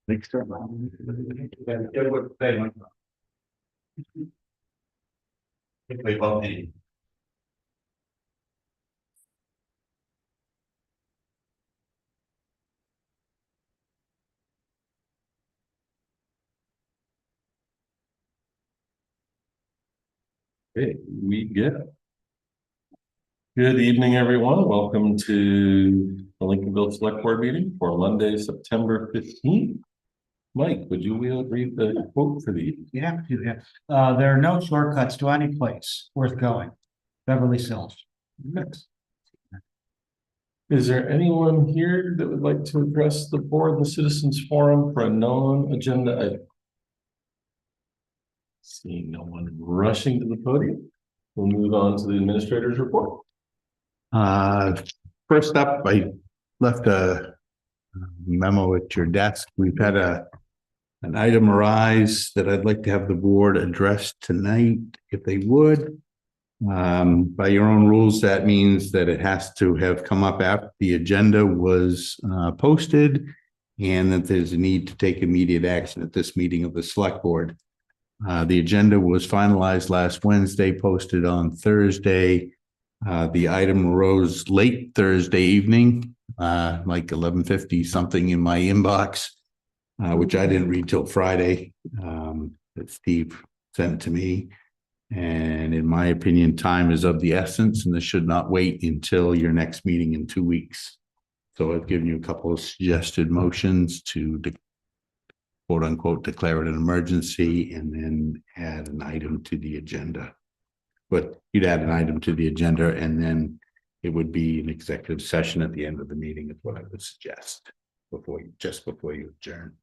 Next term. It would say like. If we vote the. Okay, we get. Good evening, everyone. Welcome to the Lincolnville Select Board meeting for Monday, September 15th. Mike, would you read the quote for the evening? Yeah, there are no shortcuts to any place worth going. Beverly Hills. Next. Is there anyone here that would like to address the board, the citizens forum for a non-agenda item? Seeing no one rushing to the podium, we'll move on to the administrator's report. First up, I left a memo at your desk. We've had an item arise that I'd like to have the board address tonight, if they would. By your own rules, that means that it has to have come up after the agenda was posted, and that there's a need to take immediate action at this meeting of the select board. The agenda was finalized last Wednesday, posted on Thursday. The item arose late Thursday evening, like 11:50 something in my inbox, which I didn't read till Friday. That Steve sent to me. And in my opinion, time is of the essence, and this should not wait until your next meeting in 2 weeks. So I've given you a couple of suggested motions to quote unquote declare it an emergency and then add an item to the agenda. But you'd add an item to the agenda and then it would be an executive session at the end of the meeting is what I would suggest before you adjourn.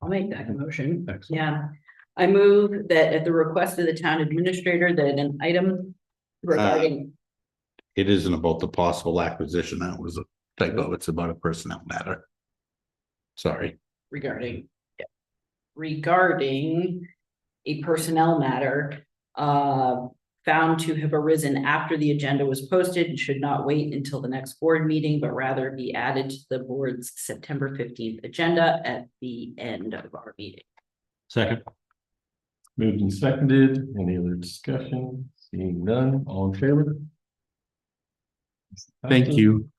I'll make that motion. Excellent. Yeah. I move that at the request of the town administrator that an item regarding, It isn't about the possible acquisition. That was a typo. It's about a personnel matter. Sorry. regarding a personnel matter found to have arisen after the agenda was posted and should not wait until the next board meeting, but rather be added to the board's September 15th agenda at the end of our meeting. Second. Moved and seconded. Any other discussion? Seeing none, all in favor? Thank you.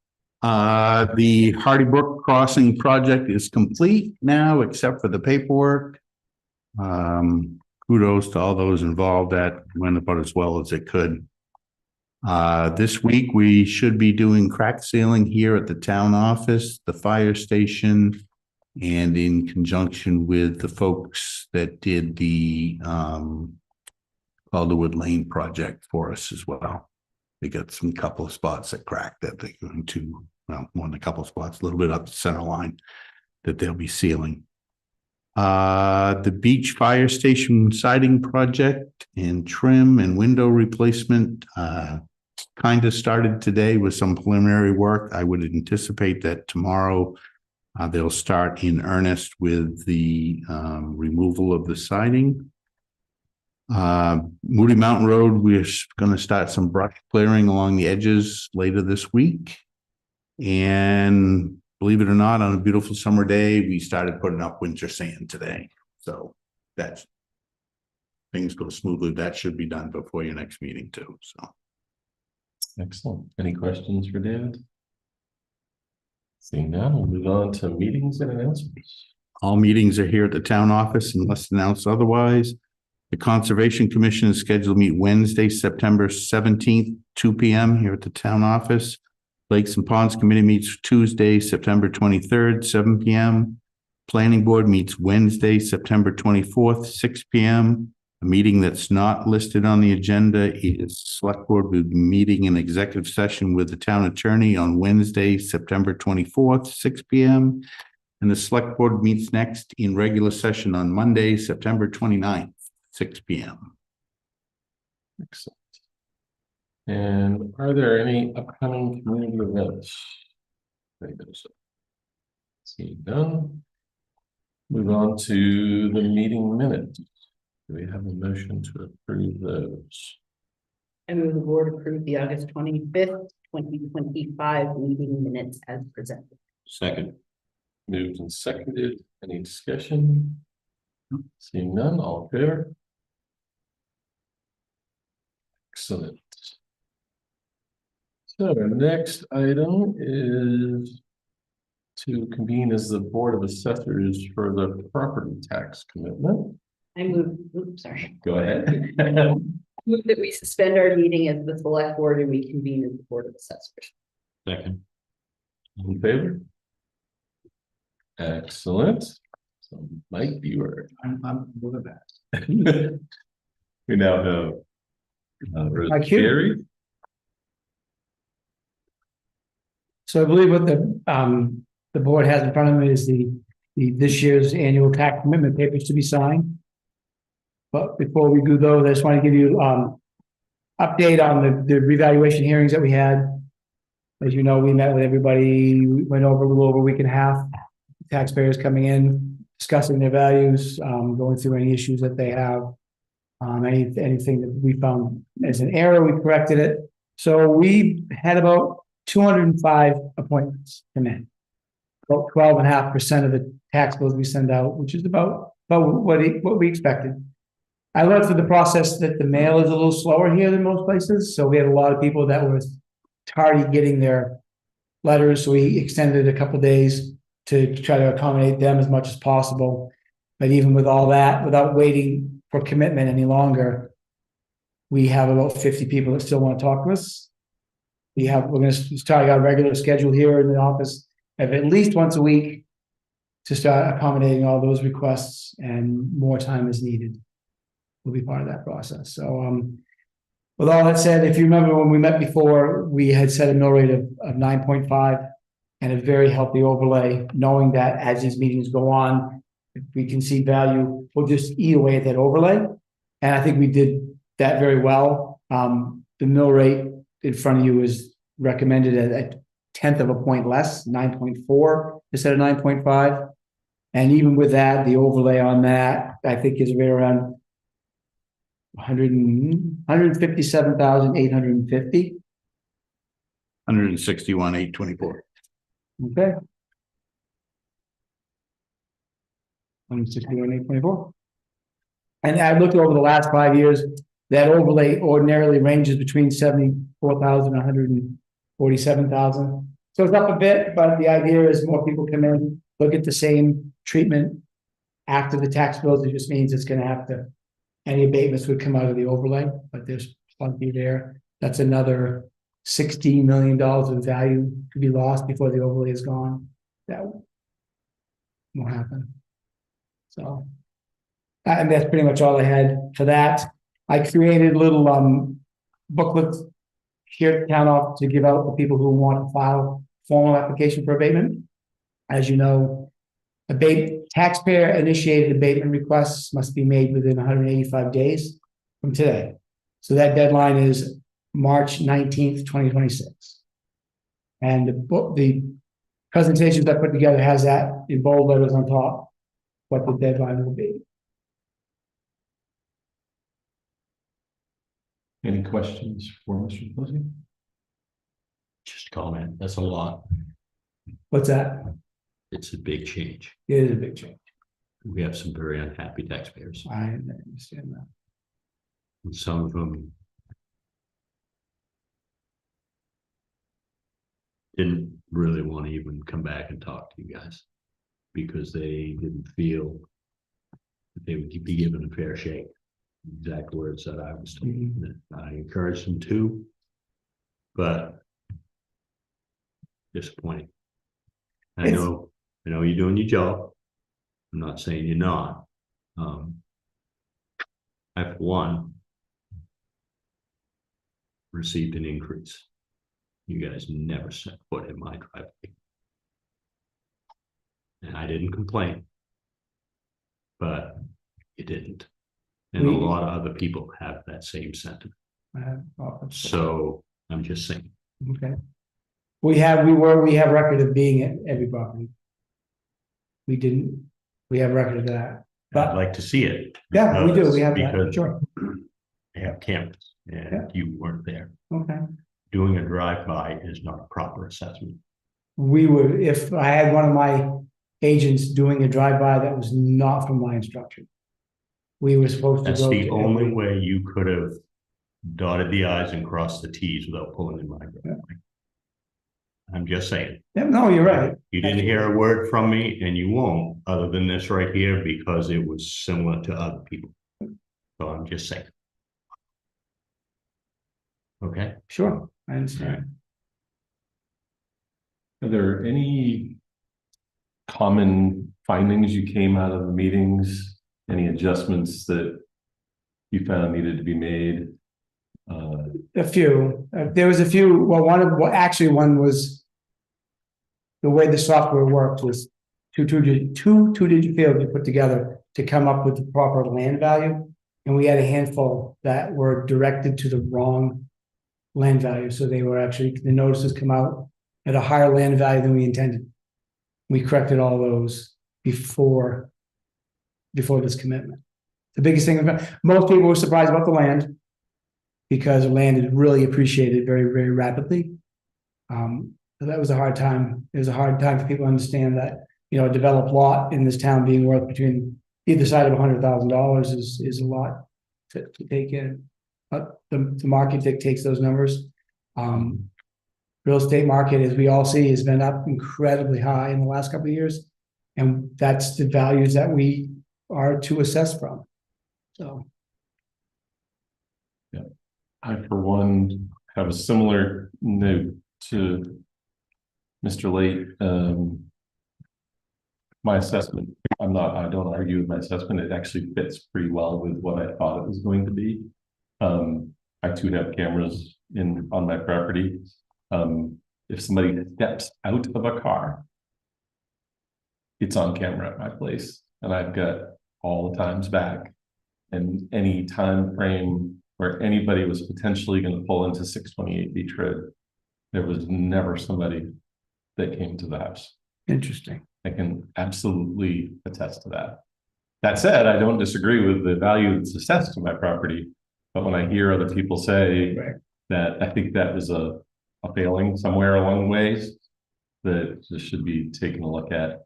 The Hardy Brook Crossing project is complete now, except for the paperwork. Kudos to all those involved. That went about as well as it could. This week, we should be doing crack sealing here at the town office, the fire station, and in conjunction with the folks that did the Calderwood Lane project for us as well. They got some couple of spots that cracked that they're going to, well, more than a couple of spots, a little bit up the center line that they'll be sealing. The beach fire station siding project and trim and window replacement kind of started today with some preliminary work. I would anticipate that tomorrow they'll start in earnest with the removal of the siding. Moody Mountain Road, we're going to start some brush clearing along the edges later this week. And believe it or not, on a beautiful summer day, we started putting up winter sand today. So that's, things go smoothly. That should be done before your next meeting too. So. Excellent. Any questions for David? Seeing none, we'll move on to meetings and announcements. All meetings are here at the town office unless announced otherwise. The Conservation Commission is scheduled to meet Wednesday, September 17th, 2 p.m. here at the town office. Lakes and Ponds Committee meets Tuesday, September 23rd, 7 p.m. Planning Board meets Wednesday, September 24th, 6 p.m. A meeting that's not listed on the agenda is Select Board will be meeting in executive session with the town attorney on Wednesday, September 24th, 6 p.m. And the Select Board meets next in regular session on Monday, September 29th, 6 p.m. Excellent. And are there any upcoming community events? Seeing none. Move on to the meeting minutes. Do we have a motion to approve those? I move the board approve the August 25th, 2025 meeting minutes as presented. Second. Moved and seconded. Any discussion? Seeing none, all in favor? Excellent. So our next item is to convene as the Board of Assessors for the property tax commitment. I move, oops, sorry. Go ahead. Move that we suspend our meeting as the select board and we convene as the Board of Assessors. Second. All in favor? Excellent. So Mike Buer. I'm moving that. We now have Rose Thank you. Carey. So I believe what the board has in front of it is this year's annual tax commitment papers to be signed. But before we do those, I just want to give you update on the revaluation hearings that we had. As you know, we met with everybody, we went over a little over a week and a half. Taxpayers coming in, discussing their values, going through any issues that they have. Anything that we found as an error, we corrected it. So we had about 205 appointments come in. About 12.5% of the tax bills we send out, which is about what we expected. I learned through the process that the mail is a little slower here than most places, so we had a lot of people that were tardy getting their letters, so we extended a couple days to try to accommodate them as much as possible. But even with all that, without waiting for commitment any longer, we have about 50 people that still want to talk to us. We're going to start our regular schedule here in the office of at least once a week to start accommodating all those requests, and more time is needed. Will be part of that process. So, with all that said, if you remember when we met before, we had set a mill rate of 9.5 and a very healthy overlay, knowing that as these meetings go on, if we can see value, we'll just eat away at that overlay. And I think we did that very well. The mill rate in front of you is recommended at a 1/10 of a point less, 9.4 instead of 9.5. And even with that, the overlay on that, I think is right around 157,850. 161,824. Okay. 161,824. And I looked over the last 5 years, that overlay ordinarily ranges between 74,000 and 147,000. So it's up a bit, but the idea is more people come in, look at the same treatment after the tax bills. It just means it's going to have to, any abatements would come out of the overlay, but there's plenty there. That's another $16 million of value to be lost before the overlay is gone. That won't happen. So, and that's pretty much all I had for that. I created little booklets here at the town office to give out to people who want to file formal application for abatement. As you know, taxpayer initiated abatement requests must be made within 185 days from today. So that deadline is March 19th, 2026. And the presentations I put together has that in bold letters on top, what the deadline will be. Any questions for Mr. Posey? Just comment, that's a lot. What's that? It's a big change. It is a big change. We have some very unhappy taxpayers. I understand that. And some of them didn't really want to even come back and talk to you guys because they didn't feel that they would be given a fair shake. Exact words that I was told. I encouraged them to, but disappointing. I know you're doing your job. I'm not saying you're not. I, for one, received an increase. You guys never set foot in my driveway. And I didn't complain, but you didn't. And a lot of other people have that same sentiment. So I'm just saying. Okay. We have record of being at every property. We have record of that. I'd like to see it. Yeah, we do. We have that, because sure. They have cameras and you weren't there. Okay. Doing a drive-by is not a proper assessment. We would, if I had one of my agents doing a drive-by that was not from my instruction. We were supposed to That's go. the to only every- way you could have dotted the i's and crossed the t's without pulling in my driveway. I'm just saying. Yeah, no, you're right. You didn't hear a word from me and you won't, other than this right here, because it was similar to other people. So I'm just saying. Okay, Sure, I understand. Are there any common findings you came out of the meetings? Any adjustments that you found needed to be made? A few, there was a few, actually one was the way the software worked was two-digit fields you put together to come up with the proper land value. And we had a handful that were directed to the wrong land value. So they were actually, the notices come out at a higher land value than we intended. We corrected all those before this commitment. The biggest thing, most people were surprised about the land because the land is really appreciated very, very rapidly. So that was a hard time. It was a hard time for people to understand that, you know, a developed lot in this town being worth between either side of $100,000 is a lot to take in. But the market dictates those numbers. Real estate market, as we all see, has been up incredibly high in the last couple of years. And that's the values that we are to assess from. So. Yeah, I, for one, have a similar note to Mr. Late. My assessment, I don't argue with my assessment. It actually fits pretty well with what I thought it was going to be. I too have cameras on my property. If somebody steps out of a car, it's on camera at my place, and I've got all the times back. And any time frame where anybody was potentially going to pull into 628 Beach Road, there was never somebody that came to the house. Interesting. I can absolutely attest to that. That said, I don't disagree with the value that's assessed to my property, but when I hear other people say that, I think that was a failing somewhere along the ways that this should be taken a look at.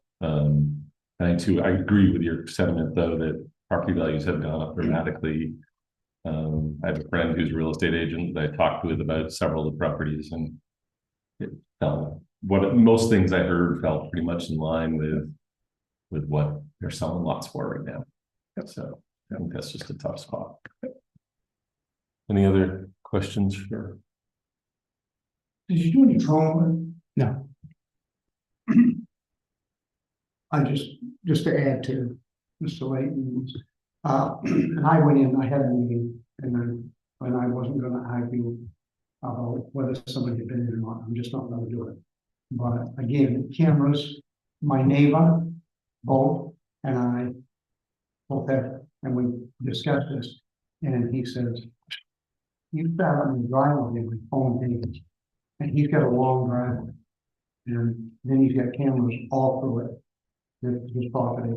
I agree with your sentiment, though, that property values have gone up dramatically. I have a friend who's a real estate agent that I talked with about several of the properties, and it fell. Most things I heard fell pretty much in line with what they're selling lots for right now. So I think that's just a tough spot. Any other questions for? Did you do any drone? No. I just to add to Mr. Layton's, and I went in, I had a meeting, and then when I wasn't gonna argue about whether somebody had been in or not, I'm just not gonna do it. But again, cameras, my neighbor, both, and I both have, and we discussed this, and he says, you sat on the driveway with phone page, and he's got a long driveway. And then he's got cameras all through it, his property,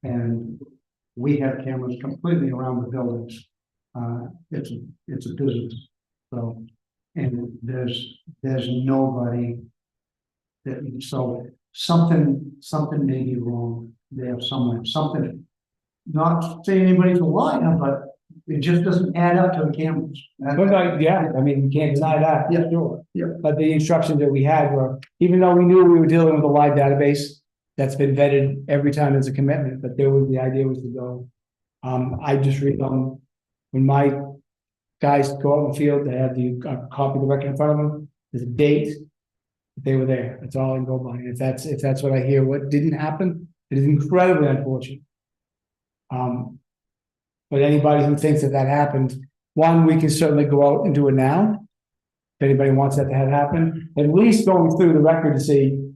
and we have cameras completely around the buildings. It's a business, so, and there's nobody that, so something may be wrong there somewhere, something, not saying anybody's a liar, but it just doesn't add up to the cameras. Yeah, I mean, you can't deny that. Yeah. Sure. Yeah. But the instructions that we had were, even though we knew we were dealing with a live database that's been vetted every time there's a commitment, but the idea was to go. I just read on, when my guys go out in the field, they have the copy of the record in front of them, there's a date that they were there. That's all I can go by. And if that's what I hear, what didn't happen, it is incredibly unfortunate. But anybody who thinks that happened, one, we can certainly go out and do it now. If anybody wants that to have happen, at least going through the record to see,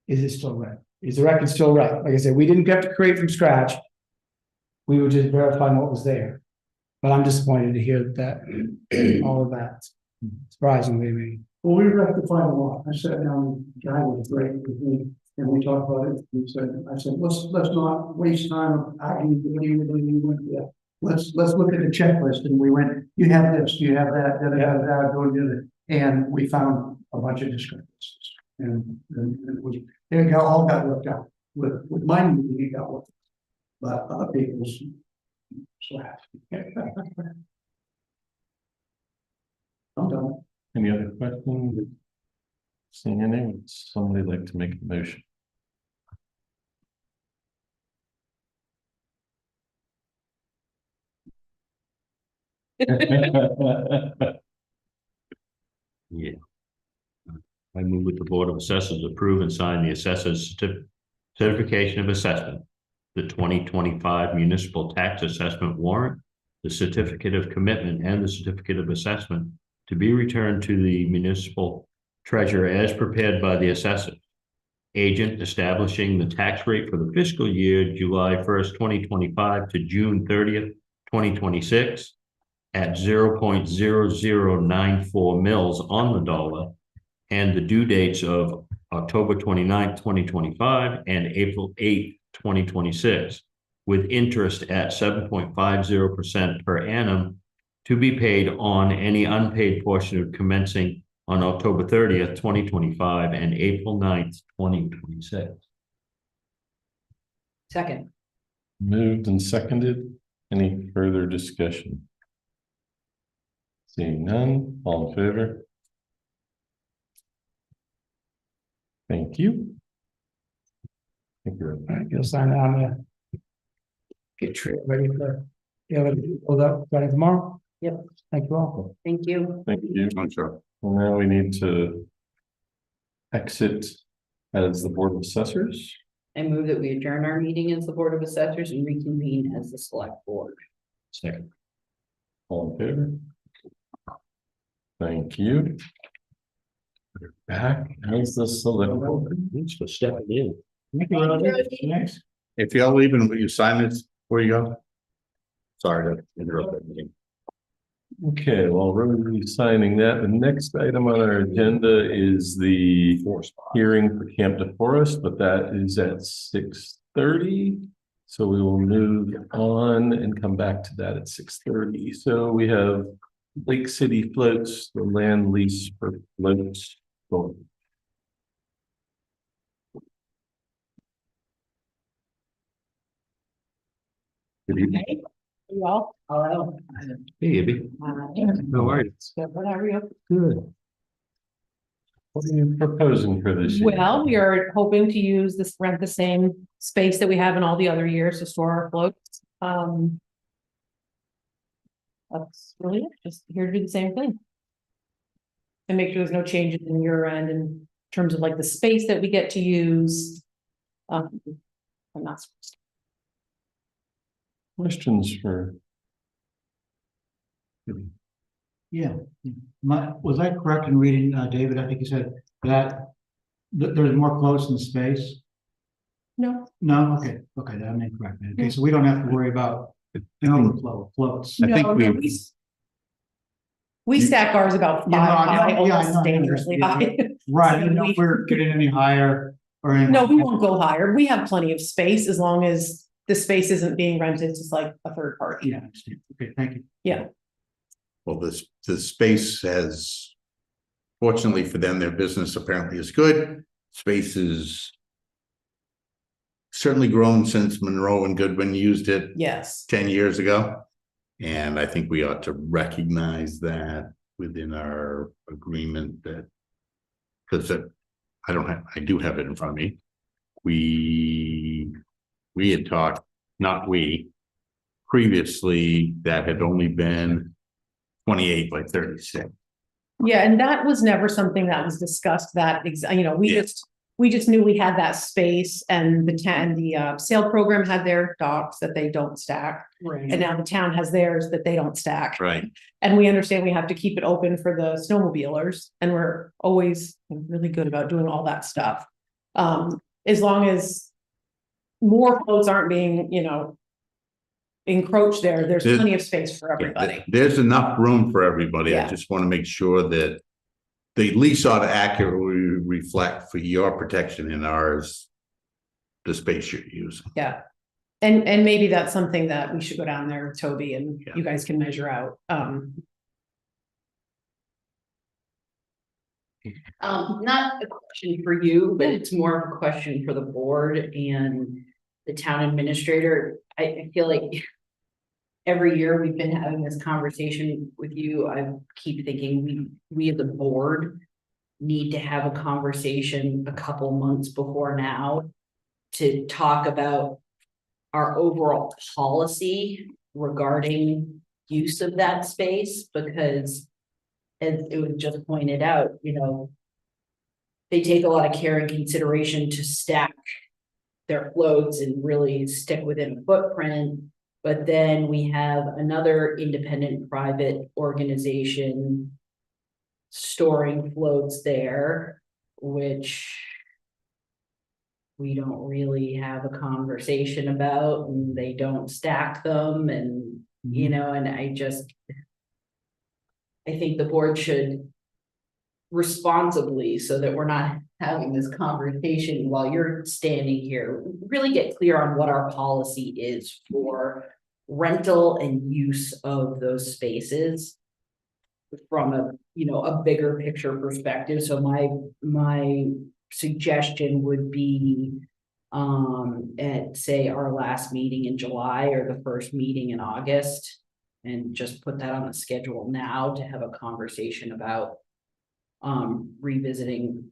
is it still right? Is the record still right? Like I said, we didn't have to create from scratch. We were just verifying what was there. But I'm disappointed to hear that, all of that, surprisingly me. Well, we rectified a lot. I sat down, the guy was great with me, and we talked about it. I said, let's not waste time arguing. Let's look at the checklist, and we went, you have this, you have that, go do it. And we found a bunch of discrepancies. And it was, it got, all got worked out. With mine, it got worked. But other people's slack. I'm done. Any other questions? Seeing any, would somebody like to make a motion? Yeah. I move with the Board of Assessors approve and sign the assessors certification of assessment, the 2025 municipal tax assessment warrant, the certificate of commitment and the certificate of assessment to be returned to the municipal treasurer as prepared by the assessor agent, establishing the tax rate for the fiscal year July 1st, 2025 to June 30th, 2026 at 0.0094 mils on the dollar, and the due dates of October 29th, 2025 and April 8th, 2026, with interest at 7.50% per annum to be paid on any unpaid portion of commencing on October 30th, 2025 and April 9th, 2026. Second. Moved and seconded. Any further discussion? Seeing none, all in favor? Thank you. Thank you. All right, you'll sign it on the. Get Trey ready for, hold up, starting tomorrow. Yep. Thank you all. Thank you. Thank you. I'm sure. And now we need to exit as the Board of Assessors. I move that we adjourn our meeting as the Board of Assessors and reconvene as the Select Board. Second. All in favor? Thank you. We're back as the Select Board. Thanks for stepping in. Thanks. If y'all leaving, will you sign this before you go? Sorry to interrupt that meeting. Okay, well, we're going to be signing that. The next item on our agenda is the hearing for Camp DeForest, but that is at 6:30. So we will move on and come back to that at 6:30. So we have Lake City Floats, the land lease for floats. Good evening. Well, hello. Hey, Abby. How are you? What are you? Good. What are you proposing for this year? Well, we are hoping to use this, rent the same space that we have in all the other years to store our floats. That's really it, just here to do the same thing. And make sure there's no changes in your end in terms of like the space that we get to use. I'm not. Questions for? Yeah, was I correct in reading, David? I think you said that there's more close in space? No, No, okay, that I'm incorrect. Okay, so we don't have to worry about overflow floats. I think no, we stack ours about Yeah, no, five I high, know, yeah, I almost know, dangerously yeah, high. Right, I didn't know if we're getting any higher or anything. No, we won't go higher. We have plenty of space as long as the space isn't being rented to like a third party. Yeah, I understand. Okay, thank you. Yeah, Well, the space has, fortunately for them, their business apparently is good. Space is certainly grown since Monroe and Goodwin used it yes. 10 years ago. And I think we ought to recognize that within our agreement that, because I do have it in front of me. We had talked, not we, previously that had only been 28 by 36. Yeah, and that was never something that was discussed Yeah. we just knew we had that space and the sale program had their docks that they don't stack. Right. And now the town has theirs that they don't stack. Right. And we understand we have to keep it open for the snowmobilers and we're always really good about doing all that stuff. As long as more floats aren't being, encroached there's plenty of space for everybody. There's enough room for everybody. I Yeah. just want to make sure that the lease ought to accurately reflect for your protection and ours, the space you're using. Yeah. And maybe that's something that we should go down there with Toby and Yeah. you guys can measure out. Not a question for you, but it's more of a question for the board and the town administrator. I feel like every year we've been having this conversation with you, I keep thinking we as a board need to have a conversation a couple months before now to talk about our overall policy regarding use of that space, because as it was just pointed out, you know, they take a lot of care and consideration to stack their floats and really stick within a footprint. But then we have another independent private organization storing floats there, which we don't really have a conversation about, and they don't stack them, and you know, and I think the board should responsibly, so that we're not having this conversation while you're standing here, really get clear on what our policy is for rental and use of those spaces from a, you know, a bigger picture perspective. So my suggestion would be at, say, our last meeting in July or the first meeting in August, and just put that on the schedule now to have a conversation about revisiting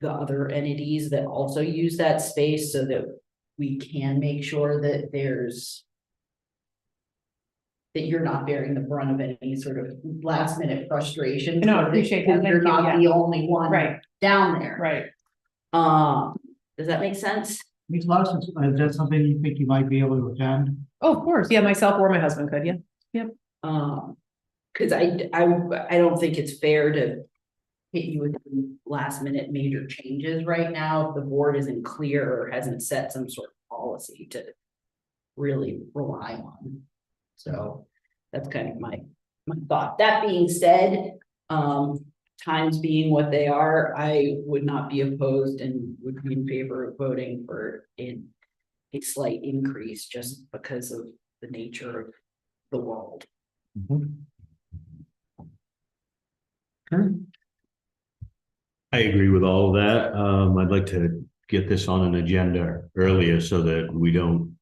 the other entities that also use that space, so that we can make sure that that you're not bearing the brunt of any sort of last minute frustration. No, I appreciate that. You're Thank you, not the only one Right, down there. right. Does that make sense? Makes a lot of sense. Is that something you think you might be able to attend? Oh, of course. Yeah, myself or my husband could, yeah. Cause I don't think it's fair to hit you with last minute major changes right now if the board isn't clear or hasn't set some sort of policy to really rely on. So that's kind of my thought. That being said, times being what they are, I would not be opposed and would be in favor of voting for a slight increase, just because of the nature of the world. I agree with all of that. I'd like to get this on an agenda earlier so that we don't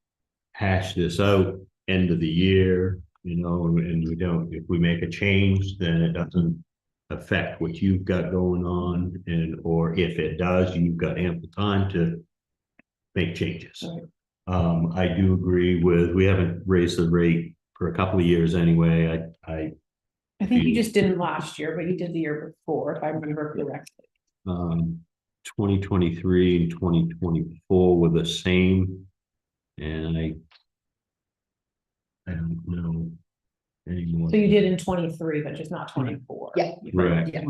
hash this out end of the year, you know, and we don't, if we make a change, then it doesn't affect what you've got going on, and or if it does, you've got ample time to make changes. I do agree with, we haven't raised the rate for a couple of years anyway. I think you just didn't last year, but you did the year before, if I remember correctly. 2023 and 2024 were the same, and I don't know anymore. So you did in 23, but just not 24. Yeah. Correct. Yeah.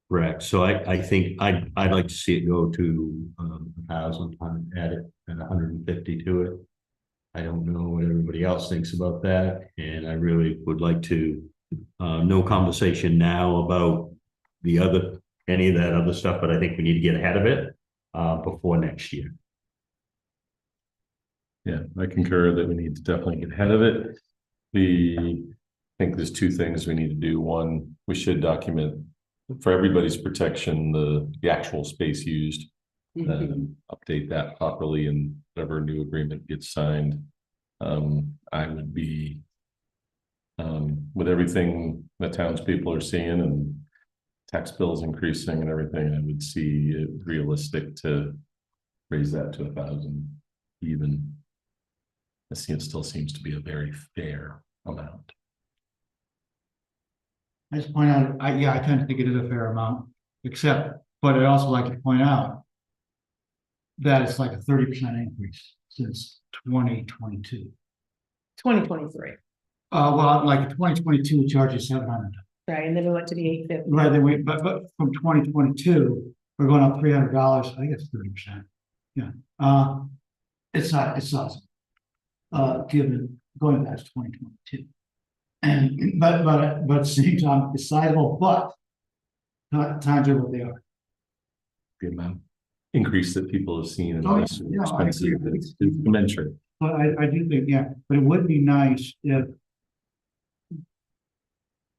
Correct. So I think I'd like to see it go to 1,000, add it and 150 to it. I don't know what everybody else thinks about that, and I really would like to no conversation now about any of that other stuff, but I think we need to get ahead of it before next year. Yeah, I concur that we need to definitely get ahead of it. I think there's two things we need to do. One, we should document for everybody's protection, the actual space used, update that properly, and whatever new agreement gets signed. I would be, with everything the townspeople are seeing and tax bills increasing and everything, I would see it realistic to raise that to 1,000 even. I see it still seems to be a very fair amount. I just point out, I tend to think it is a fair amount, but I'd also like to point out that it's like a 30% increase since 2022. 2023, Well, like 2022, we charged you 700. right, and then we went to the 850. Right, then but from 2022, we're going up $300. I think it's 30%. Yeah, it's awesome. Given going back to 2022, and but at the same time, it's sizable, but times are what they are. The amount increase that people have seen in Oh, this yeah, I expensive, agree. it's commensurate. But I do think, yeah, but it would be nice if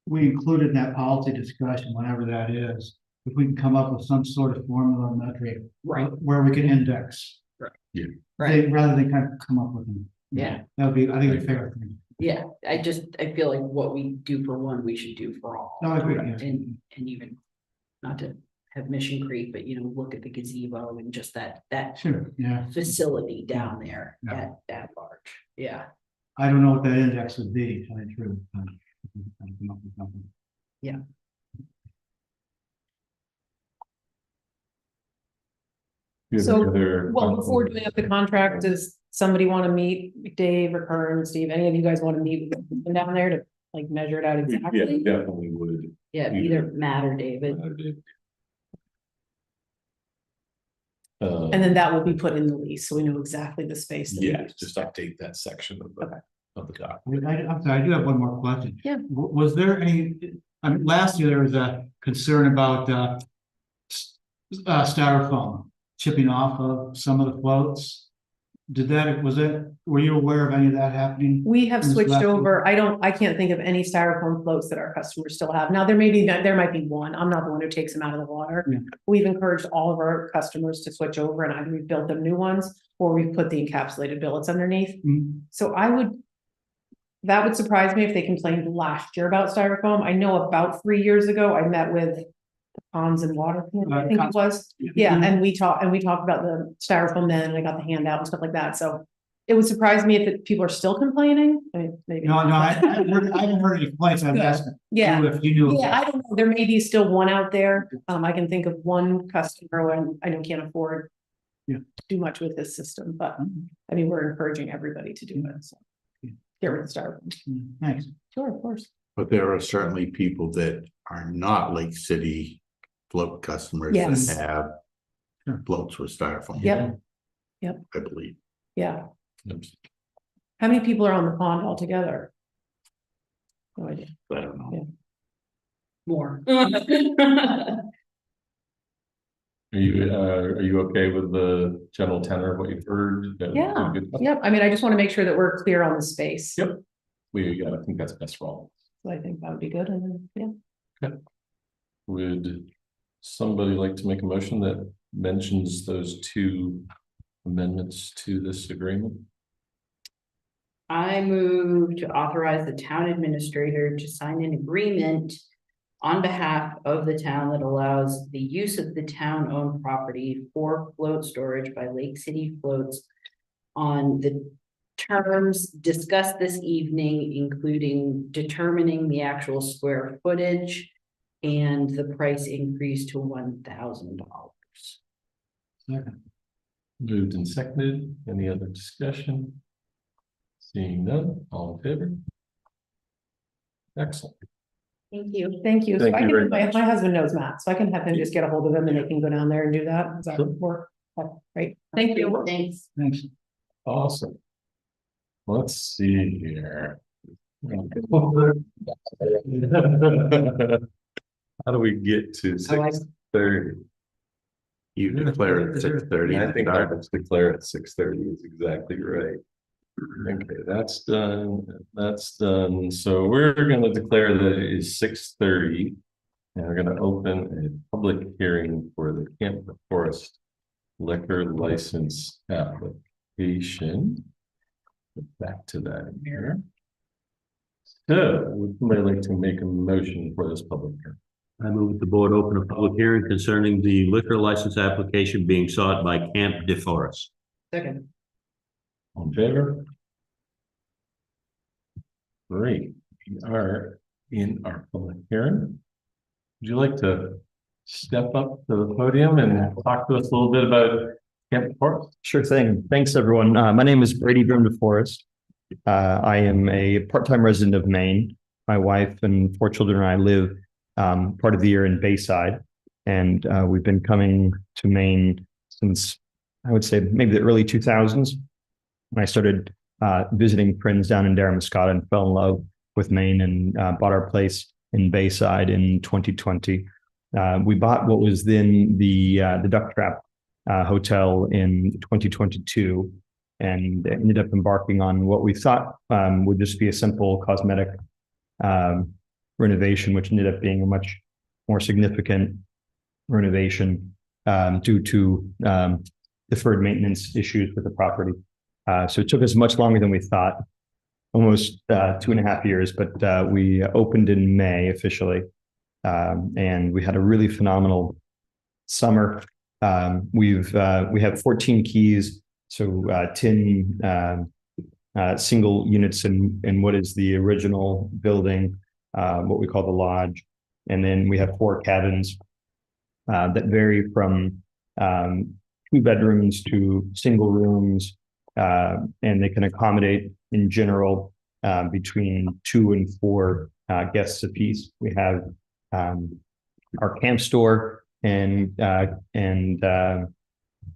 we included in that policy discussion, whenever that is, if we can come up with some sort of formula or metric. Right. Where we can index. Right. Yeah. They, rather than kind of come up with them. Yeah. That would be, I think, a fair thing. Yeah, I feel like what we do for one, we should do for all. No, I agree, yeah. And even, not to have Mission Creek, but look at the gazebo and just that Sure, yeah. facility down there Yeah. at large. Yeah, I don't know what that index would be, to tell you the truth. Come up with something. You have So, any other- well, before doing up the contract, does somebody want to meet, Dave or Kern, Steve, any of you guys want to meet with them down there to like measure it out Yeah, exactly? definitely would. yeah, either Matt or David. And then that will be put in the lease, so we know exactly the space. that we Yeah, use. just update that section of Okay. the doc. I'm sorry, I do have one more question. Yeah. Was there any, last year there was a concern about, styrofoam chipping off of some of the floats? Were you aware of any of that happening? We have Who's switched left? over, I can't think of any styrofoam floats that our customers still have. Now, there might be one, I'm not the one who takes them out of the water. Yeah. We've encouraged all of our customers to switch over and either we've built them new ones or we've put the encapsulated billets underneath. Mm, So that would surprise me if they complained last year about styrofoam. I know about 3 years ago, I met with the Ponds and Water, I think it was. Yeah, and we talked about the styrofoam then, and I got the handout and stuff like that, so. It would surprise me if people are still complaining, I mean, maybe. No, I haven't heard any complaints, I'm Good. asking. Yeah, If you knew. yeah, I don't know, there may be still one out there, I can think of one customer when I know can't afford. Yeah. To do much with this system, but I mean, we're encouraging everybody to do it, so. Yeah. Get rid of styrofoam, Thanks. sure, of course, But there are certainly people that are not Lake City float customers Yes. that have Sure. floats with styrofoam. Yep. I believe. yeah. How many people are on the pond altogether? No idea. I don't know. More. Are you okay with the general tenor of what you've heard? Yeah. Good? Yep, I mean, I just want to make sure that we're clear on the space. Yep. I think that's best for all. So I think that would be good, and then, yeah. Would somebody like to make a motion that mentions those two amendments to this agreement? I move to authorize the town administrator to sign an agreement on behalf of the town that allows the use of the town-owned property for float storage by Lake City Floats on the terms discussed this evening, including determining the actual square footage and the price increase to $1,000. Moved and seconded. Any other discussion? Seeing none, all in favor? Excellent. Thank you. Thank you. So Thank I you very can, much. my husband knows Matt, so I can have him just get a hold of him and they can go down there and do that. Does that Sure. work? Okay, great. Thank you. Thanks. Thanks. Awesome. Let's see here. How do we get to 6:30? You declare it 6:30. I think I would declare at 6:30 is exactly right. Okay, that's done. That's done. So we're gonna declare that it is 6:30. And we're gonna open a public hearing for the Camp Forest liquor license application. Back to that here. So would somebody like to make a motion for this public hearing? I move that the board open a public hearing concerning the liquor license application being sought by Camp de Forest. Second. All in favor? Great, we are in our public hearing. Would you like to step up to the podium and talk to us a little bit about Camp Forest? Sure thing. Thanks, everyone. My name is Brady Brim DeForest. I am a part-time resident of Maine. My wife and 4 children and I live part of the year in Bayside. And we've been coming to Maine since, I would say, maybe the early 2000s. When I started visiting friends down in Daramuscata and fell in love with Maine and bought our place in Bayside in 2020. We bought what was then the Duck Trap hotel in 2022 and ended up embarking on what we thought would just be a simple cosmetic renovation, which ended up being a much more significant renovation due to deferred maintenance issues with the property. So it took us much longer than we thought, almost 2.5 years, but we opened in May officially. And we had a really phenomenal summer. We have 14 keys, so 10 single units in what is the original building, what we call the lodge. And then we have 4 cabins that vary from 2 bedrooms to single rooms, and they can accommodate in general between 2 and 4 guests apiece. We have our camp store and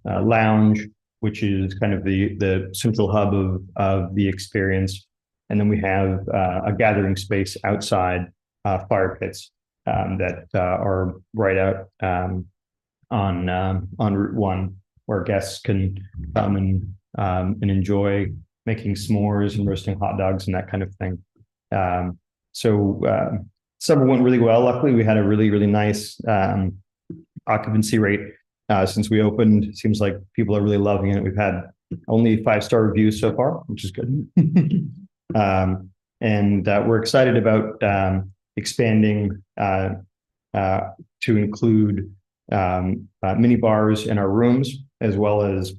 lounge, which is kind of the central hub of the experience. And then we have a gathering space outside, fire pits that are right out on Route 1, where guests can come and enjoy making s'mores and roasting hot dogs and that kind of thing. So summer went really well. Luckily, we had a really, really nice occupancy rate since we opened. It seems like people are really loving it. We've had only 5-star reviews so far, which is good. And we're excited about expanding to include mini bars in our rooms, as well as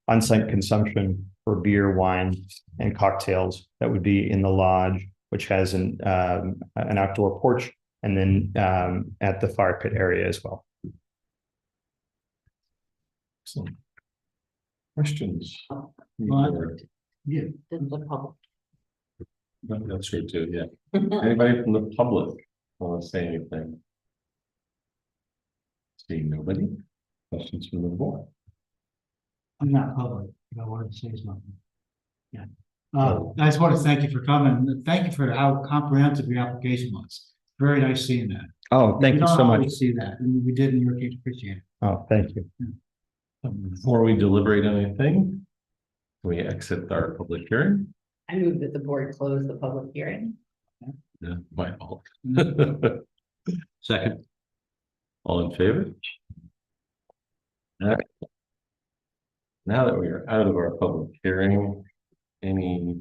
on-site consumption for beer, wine, and cocktails that would be in the lodge, which has an outdoor porch, and then at the fire pit area as well. Excellent. Questions? Yeah. The public. That's good too, yeah. Anybody from the public want to say anything? Seeing nobody. Questions from the board? I'm not public, but I wanted to say something. Yeah. I just want to thank you for coming. Thank you for how comprehensive your application was. Very nice seeing that. Oh, thank We you don't so much. always see that, and we did in your case, appreciate it. Oh, thank you. Before we deliberate anything, we exit our public hearing. I move that the board close the public hearing. Yeah, my fault. Second. All in favor? All right. Now that we are out of our public hearing, any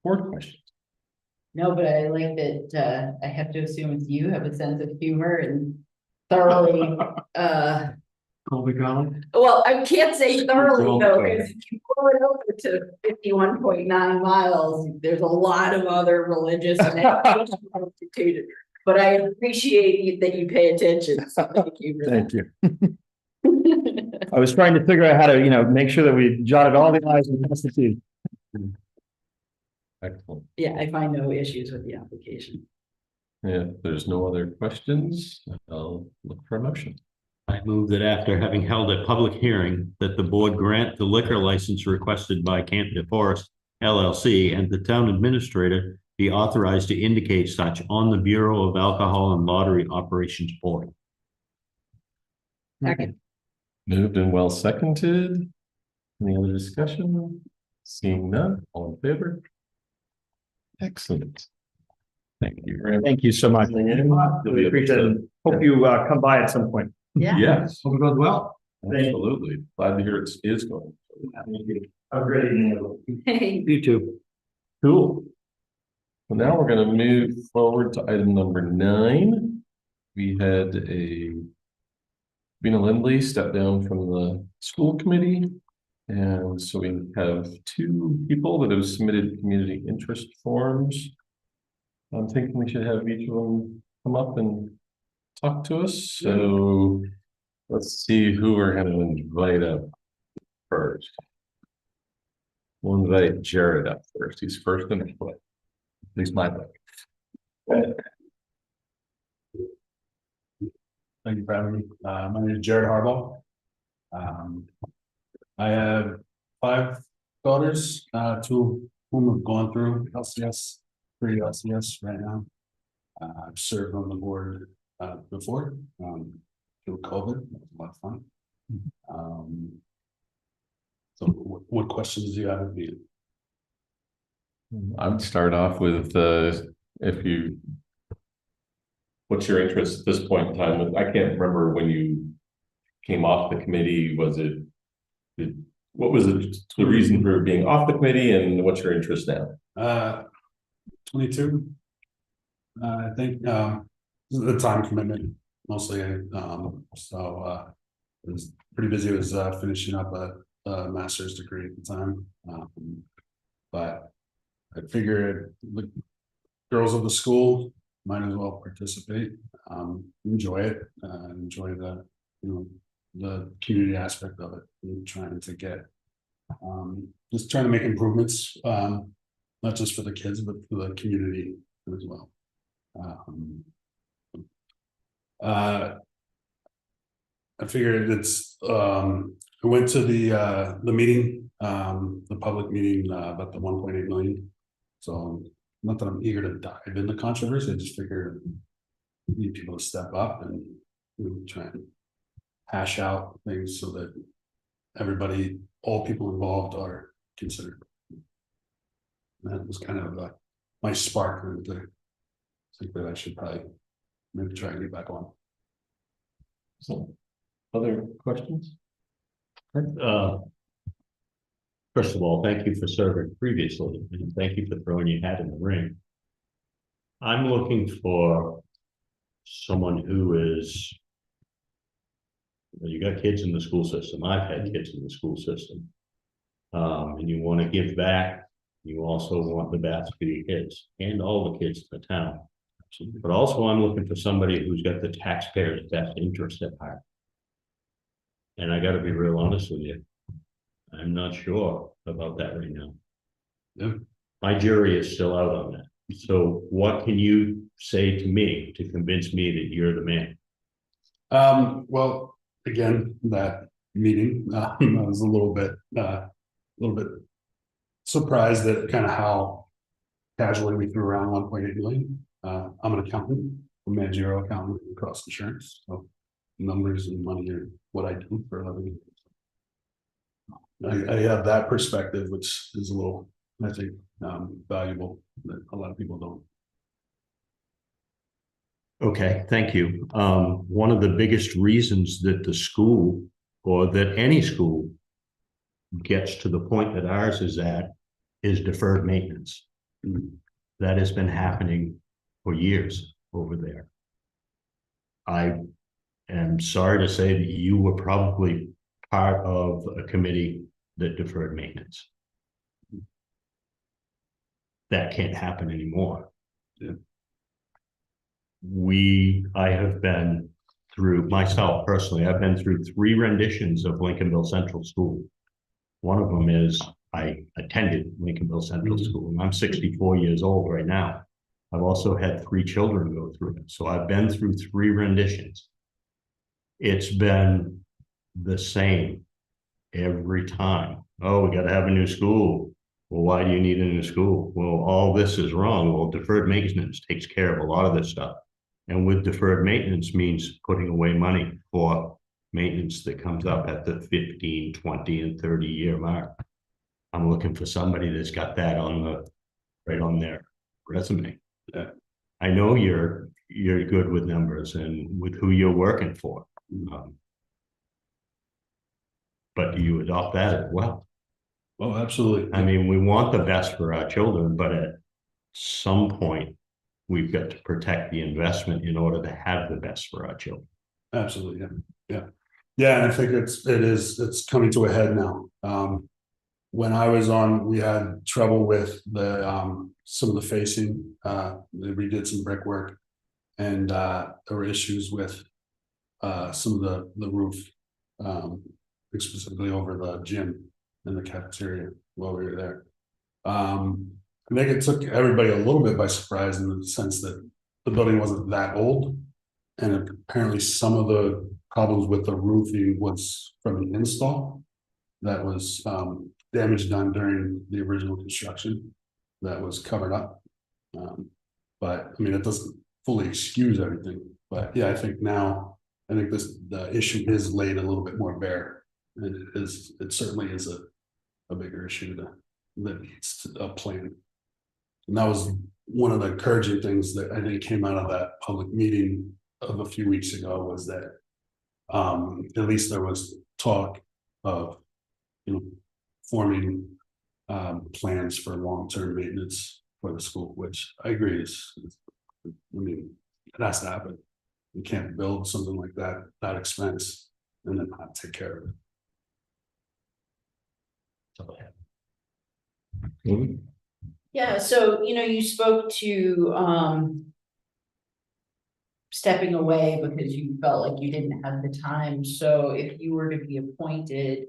board questions? No, but I like that, I have to assume it's you have a sense of humor and thoroughly, Colby College. well, I can't say thoroughly though, Okay. because if you pull it over to 51.9 miles, there's a lot of other religious and educational institutions. But I appreciate that you pay attention. So thank you. for Thank you. I was trying to figure out how to, make sure that we jotted all the i's and crossed the t's. Excellent. Yeah, I find no issues with the application. Yeah, if there's no other questions, I'll look for a motion. I move that after having held a public hearing, that the board grant the liquor license requested by Camp DeForest LLC, and the town administrator be authorized to indicate such on the Bureau of Alcohol and Lottery Operations Board. Second. Moved and well seconded. Any other discussion? Seeing none, all in favor? Excellent. Thank you very much. Thank you so much. You'll be able Appreciate it. to- Hope you come by at some point. Yeah. Yes, Hope it goes well. absolutely. Glad to hear it is going. Have a great evening. Hey, You too. Cool. Well, now we're gonna move forward to item number 9. We had Bina Lindley step down from the school committee. And so we have 2 people that have submitted community interest forms. I'm thinking we should have each of them come up and talk to us. So let's see who we're gonna invite up first. We'll invite Jared up first. He's first in the play. At least my book. Thank you for having me. My name is Jared Harbaugh. I have 5 daughters, 2 of whom have gone through LCS, 3 LCS right now. I've served on the board before, through COVID. It was a lot of fun. So what questions do you have of me? I would start off with if you. What's your interest at this point in time? I can't remember when you came off the committee. Was it? What was the reason for being off the committee, and what's your interest now? 22. I think the time commitment mostly. It was pretty busy. It was finishing up a master's degree at the time. But I figured the girls of the school might as well participate, enjoy it, enjoy the, the community aspect of it, and trying to get, just trying to make improvements, not just for the kids, but for the community as well. I figured I went to the meeting, the public meeting, about the 1.8 million. So not that I'm eager to dive into controversy, I just figured we need people to step up and try and hash out things so that everybody, all people involved are considered. That was kind of my spark to think that I should probably maybe try and get back on. So, other questions? First of all, thank you for serving previously, and thank you for throwing your hat in the ring. I'm looking for someone who is, you got kids in the school system. I've had kids in the school system. And you want to give back. You also want the best for your kids and all the kids in the town. But also I'm looking for somebody who's got the taxpayers' best interest at heart. And I got to be real honest with you. I'm not sure about that right now. Yeah. My jury is still out on that. So what can you say to me to convince me that you're the man? Well, again, that meeting, I was a little bit surprised at kind of how casually we threw around 1.8 million. I'm an accountant, a managerial accountant across insurance. So numbers and money are what I do for a living. I have that perspective, which is a little, I think, valuable that a lot of people don't. Okay, thank you. One of the biggest reasons that the school or that any school gets to the point that ours is at is deferred maintenance. That has been happening for years over there. I am sorry to say that you were probably part of a committee that deferred maintenance. That can't happen anymore. Yeah. I have been through, myself personally, I've been through 3 renditions of Lincolnville Central School. One of them is I attended Lincolnville Central School, and I'm 64 years old right now. I've also had 3 children go through it. So I've been through 3 renditions. It's been the same every time. Oh, we got to have a new school. Well, why do you need a new school? Well, all this is wrong. Well, deferred maintenance takes care of a lot of this stuff. And with deferred maintenance means putting away money for maintenance that comes up at the 15, 20, and 30-year mark. I'm looking for somebody that's got that on right on their resume. Yeah. I know you're good with numbers and with who you're working for. But do you adopt that as well? Oh, absolutely. I mean, we want the best for our children, but at some point, we've got to protect the investment in order to have the best for our children. Absolutely, yeah. And I think it's coming to a head now. When I was on, we had trouble with the some of the facing. They redid some brickwork, and there were issues with some of the roof, specifically over the gym and the cafeteria while we were there. I think it took everybody a little bit by surprise in the sense that the building wasn't that old, and apparently some of the problems with the roofing was from the install. That was damage done during the original construction that was covered up. But I mean, it doesn't fully excuse everything. But yeah, I think the issue is laid a little bit more bare, and it certainly is a bigger issue that needs a plan. And that was one of the encouraging things that I think came out of that public meeting of a few weeks ago was that. At least there was talk of, forming plans for long-term maintenance for the school, which I agree I mean, it has to happen. You can't build something like that expense and then not take care of it. Yeah, so, you spoke to, stepping away because you felt like you didn't have the time. So if you were to be appointed,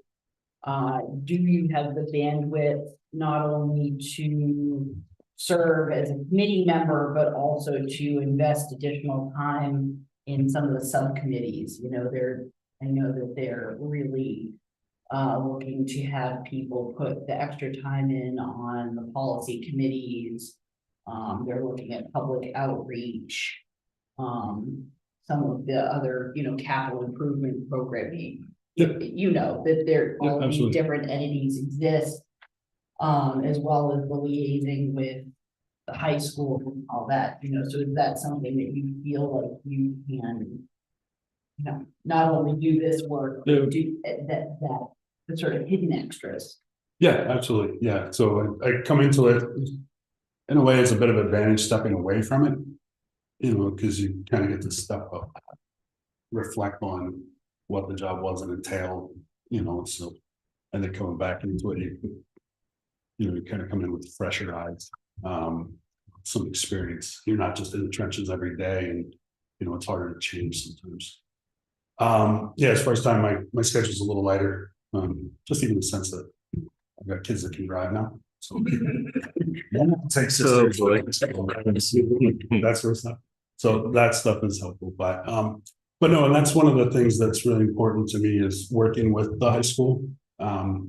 do you have the bandwidth not only to serve as a committee member, but also to invest additional time in some of the subcommittees? I know that they're really looking to have people put the extra time in on the policy committees. They're looking at public outreach. Some of the other, capital improvement programming. Yep. That there, all of these Absolutely. different entities exist. As well as the liaising with the high school and all that, so is that something that you feel like you can? Not only do this work, but do the sort of hidden extras. Yeah, absolutely. Yeah. So I come into it in a way, it's a bit of advantage stepping away from it. Because you kind of get to step up, reflect on what the job was and entailed, so, and then coming back into it, you kind of come in with fresher eyes, some experience. You're not just in the trenches every day, and it's harder to change sometimes. Yeah, as far as time, my schedule's a little lighter, just even the sense that I've got kids that can drive now, so take sisters, that sort of stuff. So that stuff is helpful, but no, and that's one of the things that's really important to me is working with the high school. I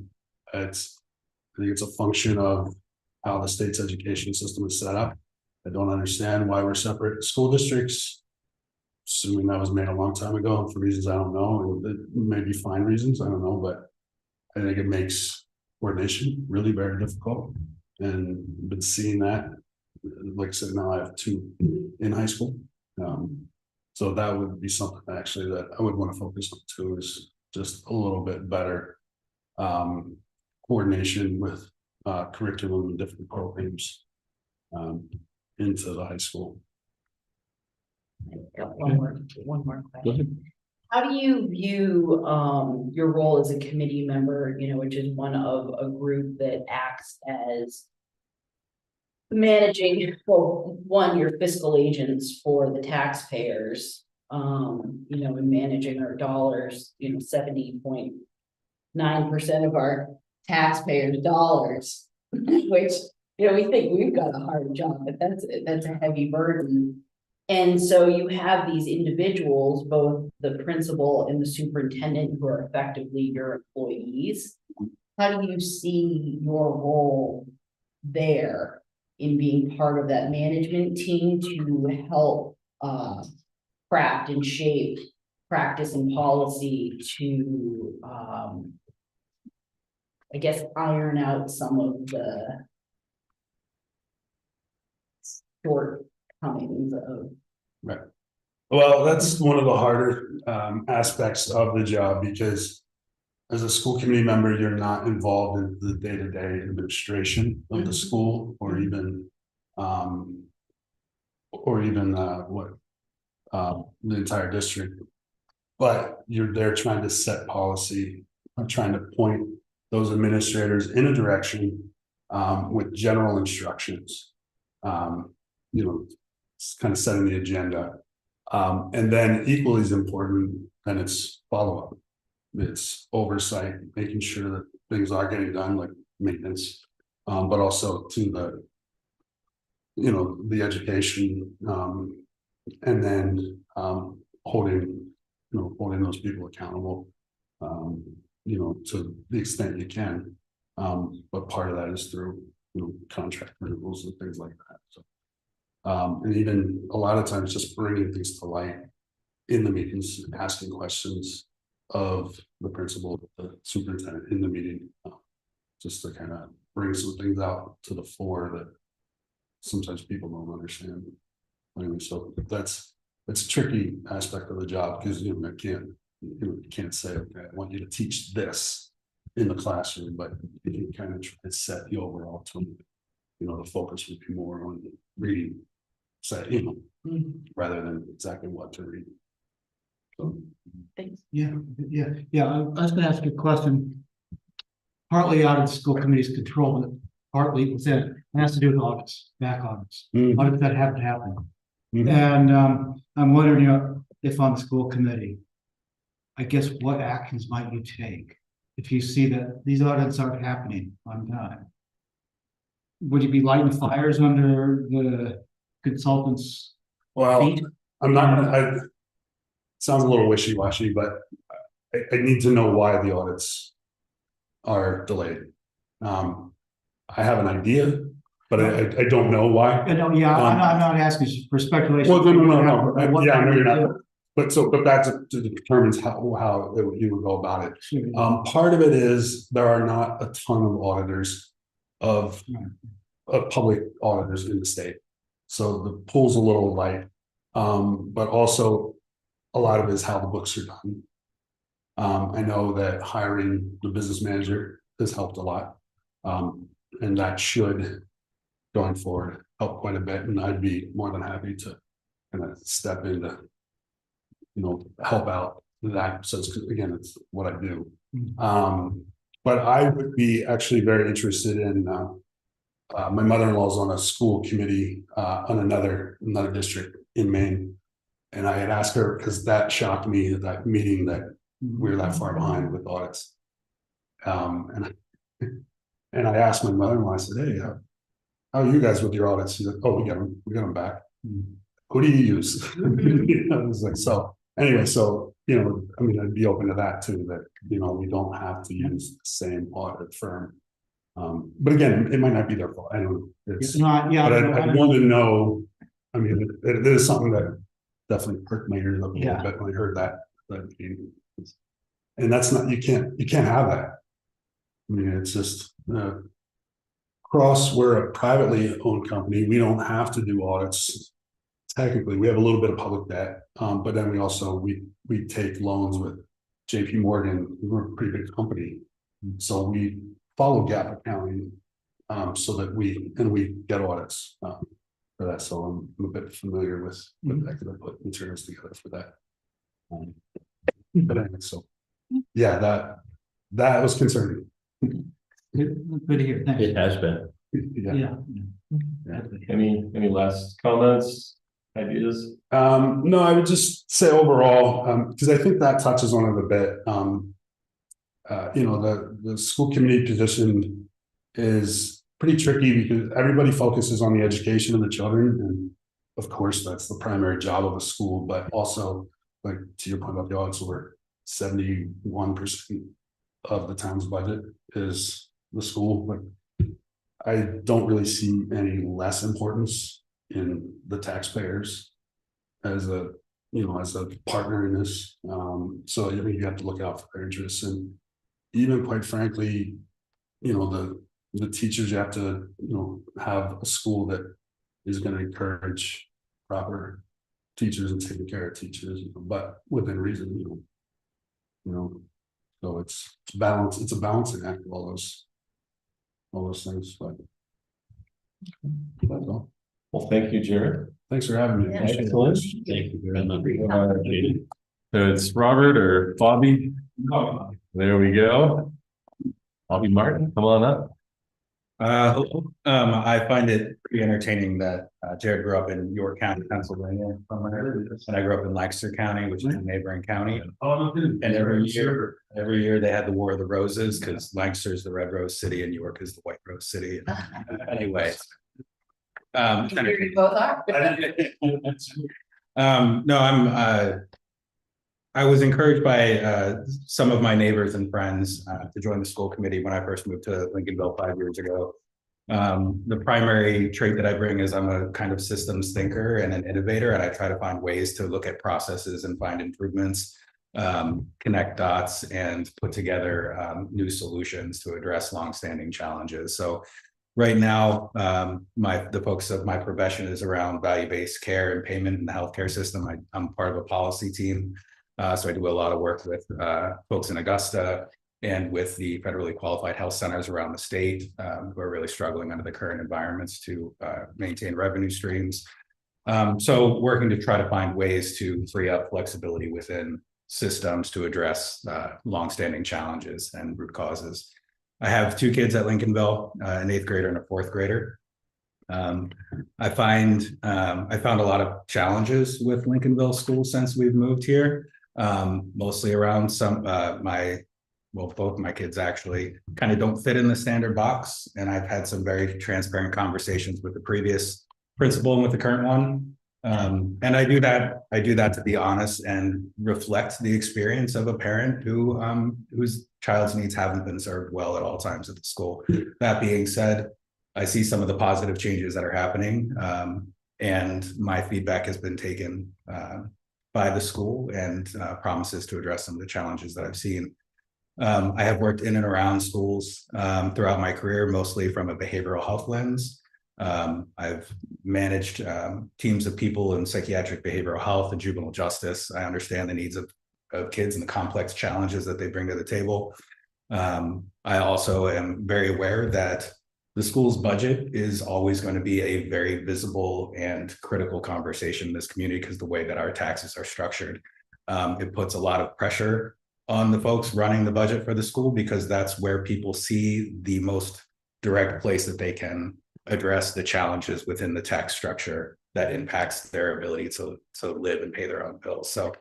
think it's a function of how the state's education system is set up. I don't understand why we're separate school districts. Assuming that was made a long time ago for reasons I don't know, and it may be fine reasons, I don't know, but I think it makes coordination really very difficult. And been seeing that, like I said, now I have 2 in high school. So that would be something actually that I would want to focus on too, is just a little bit better coordination with curriculum and different programs into the high school. I've got one more question. How do you view your role as a committee member, which is one of a group that acts as managing, well, one, your fiscal agents for the taxpayers, and managing our dollars, 70.9% of our taxpayers' dollars, which, we think we've got a hard job, but that's a heavy burden. And so you have these individuals, both the principal and the superintendent, who are effectively your employees. How do you see your role there in being part of that management team to help craft and shape practice and policy to, I guess, iron out some of the shortcomings of. Right. Well, that's one of the harder aspects of the job, because as a school committee member, you're not involved in the day-to-day administration of the school, or even the entire district. But you're there trying to set policy, trying to point those administrators in a direction with general instructions. It's kind of setting the agenda. And then equally as important, then it's follow-up. It's oversight, making sure that things are getting done, like maintenance, but also to the education, and then holding those people accountable, to the extent you can. But part of that is through contract renewals and things like that. So, and even a lot of times just bringing things to light in the meetings, asking questions of the principal, the superintendent in the meeting, just to kind of bring some things out to the fore that sometimes people don't understand. Anyway, so it's a tricky aspect of the job, because you can't say, okay, I want you to teach this in the classroom, but you can kind of try to set the overall tone. The focus would be more on reading, rather than exactly what to read. So, Thanks. Yeah, I was gonna ask you a question. Partly out of the school committee's control, but partly within it. It has to do with audits, back audits, audits that haven't happened. And I'm wondering, if on the school committee, I guess what actions might you take if you see that these audits aren't happening on time? Would you be lighting fires under the consultants' well, feet? I'm not, sounds a little wishy-washy, but I need to know why the audits are delayed. I have an idea, but I don't know why. I'm not asking for speculation. Well, no. What Yeah, I know you're might you not. But that determines how you would go about it. do? Part of it is there are not a ton of auditors of public auditors in the state. So the pool's a little light. But also a lot of it is how the books are done. I know that hiring the business manager has helped a lot. And that should, going forward, help quite a bit. And I'd be more than happy to kind of step in to, help out that. So it's, again, it's what I do. But I would be actually very interested in, my mother-in-law's on a school committee on another district in Maine. And I had asked her, because that shocked me at that meeting, that we were that far behind with audits. And I asked my mother-in-law, I said, hey, how are you guys with your audits? She's like, oh, we got them back. Who do you use? I was like, so anyway, I'd be open to that too, that, we don't have to use the same audit firm. But again, it might not be their fault. I don't know. It's not, yeah. But I want to know, it is something that definitely perked my ears up a little bit when I heard that. And that's not, you can't have that. It's just, we're a privately owned company. We don't have to do audits. Technically, we have a little bit of public debt, but then we also, we take loans with JP Morgan. We're a pretty big company. So we follow GAAP accounting, so that we get audits for that. So I'm a bit familiar with that, because I put materials together for that. But anyway, so yeah, that was concerning. Good to hear. Thanks. It has been. Yeah. Any last comments, ideas? No, I would just say overall, because I think that touches on it a bit. The school committee position is pretty tricky, because everybody focuses on the education of the children, and of course that's the primary job of a school. But also, like to your point about the audits, where 71% of the town's budget is the school. Like, I don't really see any less importance in the taxpayers as a partner in this. So you have to look out for their interests, and even quite frankly, the teachers, you have to, have a school that is going to encourage proper teachers and taking care of teachers, but within reason, so it's balance. It's a balancing act of all those things. But that's all. Well, thank you, Jared. Thanks for having me. Yeah. Excellent. Thank you very much. So it's Robert or Bobby. There we go. Bobby Martin, come on up. I find it pretty entertaining that Jared grew up in York County, Pennsylvania, and I grew up in Lancaster County, which is a neighboring county. And every year they had the War of the Roses, because Lancaster is the Red Rose City and York is the White Rose City. Anyway. Here you both are. I was encouraged by some of my neighbors and friends to join the school committee when I first moved to Lincolnville 5 years ago. The primary trait that I bring is I'm a kind of systems thinker and an innovator, and I try to find ways to look at processes and find improvements, connect dots, and put together new solutions to address longstanding challenges. So Right now, the focus of my profession is around value-based care and payment in the healthcare system. I'm part of a policy team. So I do a lot of work with folks in Augusta and with the federally qualified health centers around the state who are really struggling under the current environments to maintain revenue streams. So working to try to find ways to free up flexibility within systems to address longstanding challenges and root causes. I have 2 kids at Lincolnville, an 8th grader and a 4th grader. I found a lot of challenges with Lincolnville schools since we've moved here, mostly around both my kids actually kind of don't fit in the standard box. And I've had some very transparent conversations with the previous principal and with the current one. And I do that to be honest and reflect the experience of a parent whose child's needs haven't been served well at all times at the school. That being said, I see some of the positive changes that are happening. And my feedback has been taken by the school and promises to address some of the challenges that I've seen. I have worked in and around schools throughout my career, mostly from a behavioral health lens. I've managed teams of people in psychiatric behavioral health and juvenile justice. I understand the needs of kids and the complex challenges that they bring to the table. I also am very aware that the school's budget is always going to be a very visible and critical conversation in this community because the way that our taxes are structured. It puts a lot of pressure on the folks running the budget for the school because that's where people see the most direct place that they can address the challenges within the tax structure that impacts their ability to live and pay their own bills. So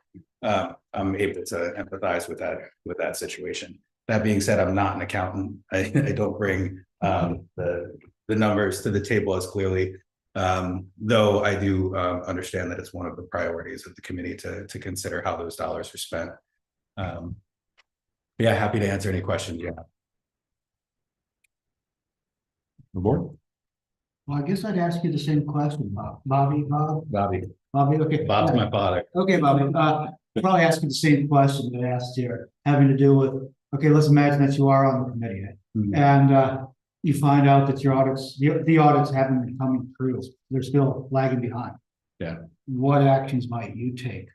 I'm able to empathize with that situation. That being said, I'm not an accountant. I don't bring the numbers to the table as clearly, though I do understand that it's one of the priorities of the committee to consider how those dollars are spent. Yeah, happy to answer any questions you have. The board? Well, I guess I'd ask you the same question, Bobby, Bobby, okay. Bob's my father. Okay, Bobby, probably ask you the same question that I asked here, having to do with, okay, let's imagine that you are on the committee. Mhm. And you find out that your audits, the audits haven't been coming through, they're still lagging behind. Yeah. What actions might you take?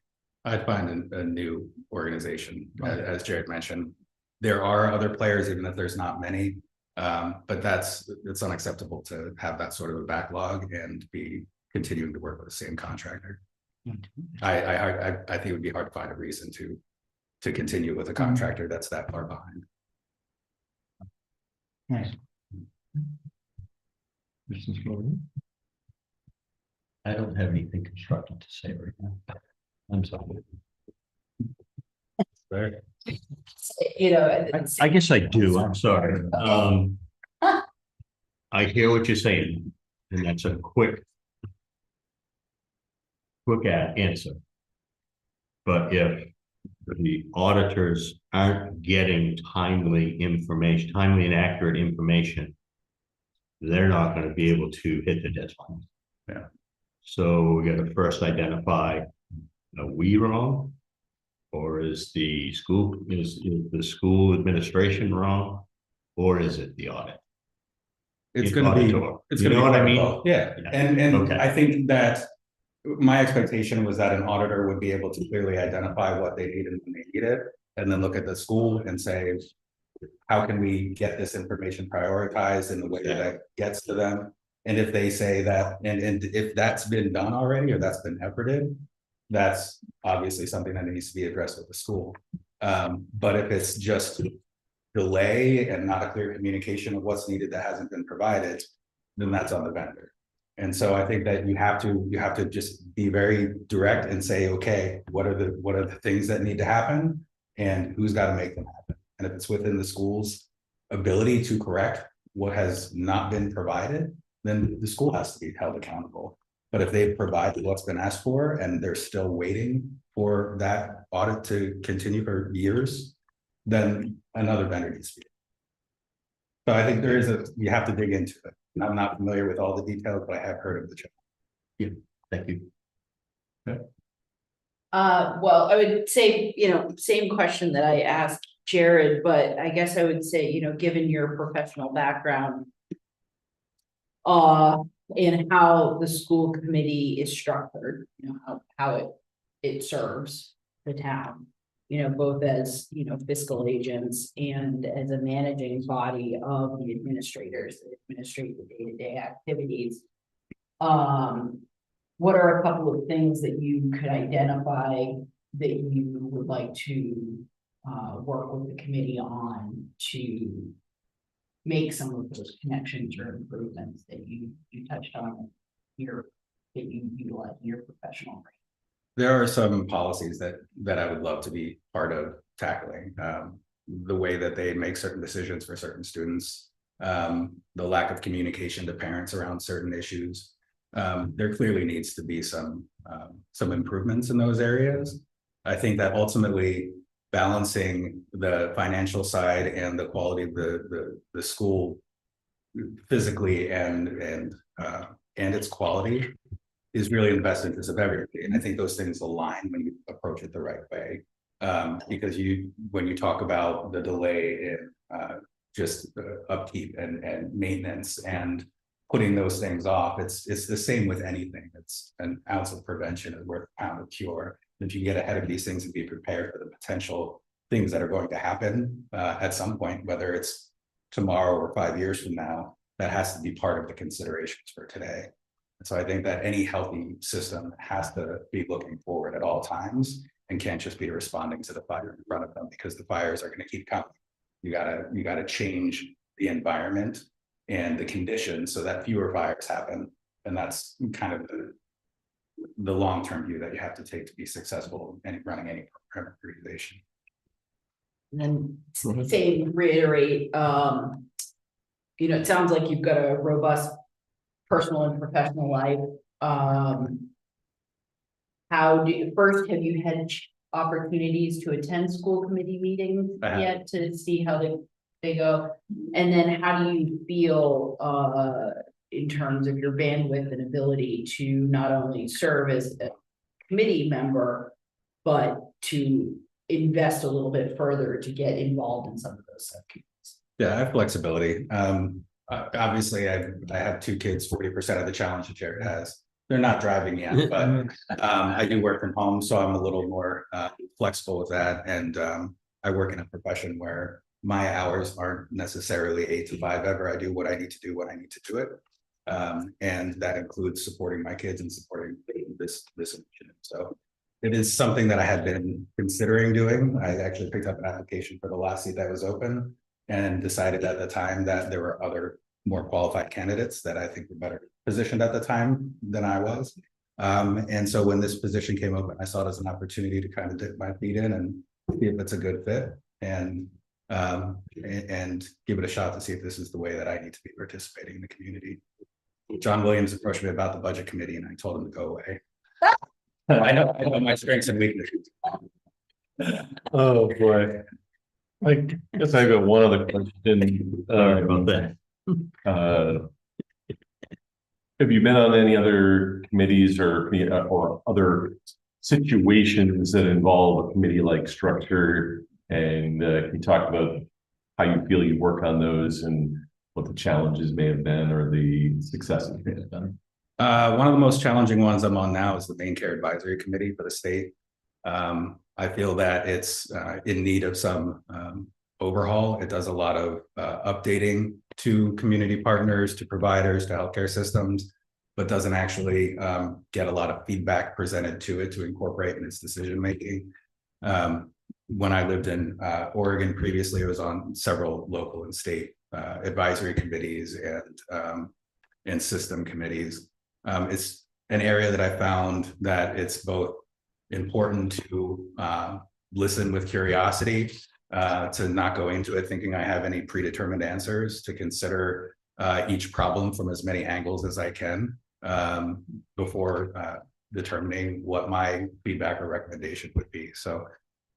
I'd find a new organization, Right. as Jared mentioned. There are other players, even if there's not many. But it's unacceptable to have that sort of a backlog and be continuing to work with the same contractor. I think it would be hard to find a reason to continue with a contractor that's that far behind. Nice. I don't have anything constructive to say right now. I'm sorry. You know, I guess I do, I'm sorry. I hear what you're saying, and that's a quick answer. But if the auditors aren't getting timely and accurate information, they're not going to be able to hit the deadline. Yeah. So we got to first identify, are we wrong? Or is the school administration wrong? Or is it the audit? It's going to be what I mean? Yeah. Yeah. And Okay. I think that my expectation was that an auditor would be able to clearly identify what they needed when they need it, and then look at the school and say, how can we get this information prioritized in the way that gets to them? And if they say that, and if that's been done already, or that's been efforted, that's obviously something that needs to be addressed with the school. But if it's just delay and not a clear communication of what's needed that hasn't been provided, then that's on the vendor. And so I think that you have to just be very direct and say, okay, what are the things that need to happen and who's got to make them happen? And if it's within the school's ability to correct what has not been provided, then the school has to be held accountable. But if they've provided what's been asked for and they're still waiting for that audit to continue for years, then another vendor needs to be. So I think you have to dig into it. And I'm not familiar with all the details, but I have heard of the challenge. Yeah, thank you. well, I would say, same question that I asked Jared, but I guess I would say, given your professional background, and how the school committee is structured, you know, how it serves the town. You know, both as, you know, fiscal agents and as a managing body of the administrators that administrate the day-to-day activities. What are a couple of things that you could identify that you would like to work with the committee on to make some of those connections or improvements that you touched on that you utilize in your professional brain? There are some policies that I would love to be part of tackling. The way that they make certain decisions for certain students, the lack of communication to parents around certain issues. There clearly needs to be some improvements in those areas. I think that ultimately balancing the financial side and the quality of the school physically and its quality is really in the best interest of everybody. And I think those things align when you approach it the right way. Because when you talk about the delay in just upkeep and maintenance and putting those things off, it's the same with anything. It's an ounce of prevention is worth a pound of cure. If you get ahead of these things and be prepared for the potential things that are going to happen at some point, whether it's tomorrow or 5 years from now, that has to be part of the considerations for today. So I think that any healthy system has to be looking forward at all times and can't just be responding to the fire in front of them, because the fires are going to keep coming. You gotta change the environment and the conditions so that fewer fires happen. And that's kind of the long-term view that you have to take to be successful in running any program organization. And then say, reiterate, you know, it sounds like you've got a robust personal and professional life. Have you had opportunities to attend school committee meetings yet to see how they go? And then how do you feel in terms of your bandwidth and ability to not only serve as a committee member, but to invest a little bit further to get involved in some of those subcommittees? Yeah, I have flexibility. Obviously, I have 2 kids, 40% of the challenge that Jared has. They're not driving yet, but I do work from home, so I'm a little more flexible with that. And I work in a profession where my hours aren't necessarily 8 to 5 ever. I do what I need to do when I need to do it. And that includes supporting my kids and supporting this initiative. So it is something that I had been considering doing. I actually picked up an application for the last seat that was open and decided at the time that there were other more qualified candidates that I think were better positioned at the time than I was. And so when this position came open, I saw it as an opportunity to kind of dip my feet in and see if it's a good fit and give it a shot to see if this is the way that I need to be participating in the community. John Williams approached me about the budget committee and I told him to go away. I know my strengths and weaknesses. Oh, boy. I guess I got one other question. Sorry about that. Have you been on any other committees or other situations that involve a committee-like structure? And can you talk about how you feel you work on those and what the challenges may have been or the successes may have been? One of the most challenging ones I'm on now is the Main Care Advisory Committee for the state. I feel that it's in need of some overhaul. It does a lot of updating to community partners, to providers, to healthcare systems, but doesn't actually get a lot of feedback presented to it to incorporate in its decision making. When I lived in Oregon previously, I was on several local and state advisory committees and system committees. It's an area that I found that it's both important to listen with curiosity, to not go into it thinking I have any predetermined answers, to consider each problem from as many angles as I can before determining what my feedback or recommendation would be. So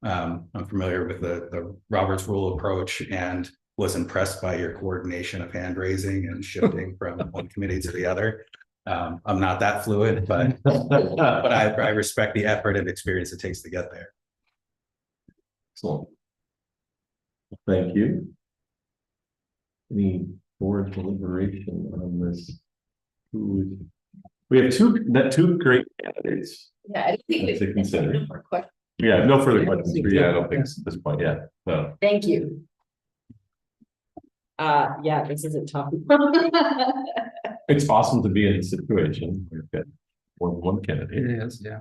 I'm familiar with the Roberts Rule approach and was impressed by your coordination of hand raising and shifting from one committee to the other. I'm not that fluid, but I respect the effort and experience it takes to get there. Excellent. Thank you. Any board deliberation on this We have two great candidates. Yeah, I think That's to consider. no more questions. Yeah, no further questions for you. I don't think at this point, yeah, so. Thank you. Yeah, this is a tough. It's awesome to be in a situation where you've got more than one candidate. It is, yeah.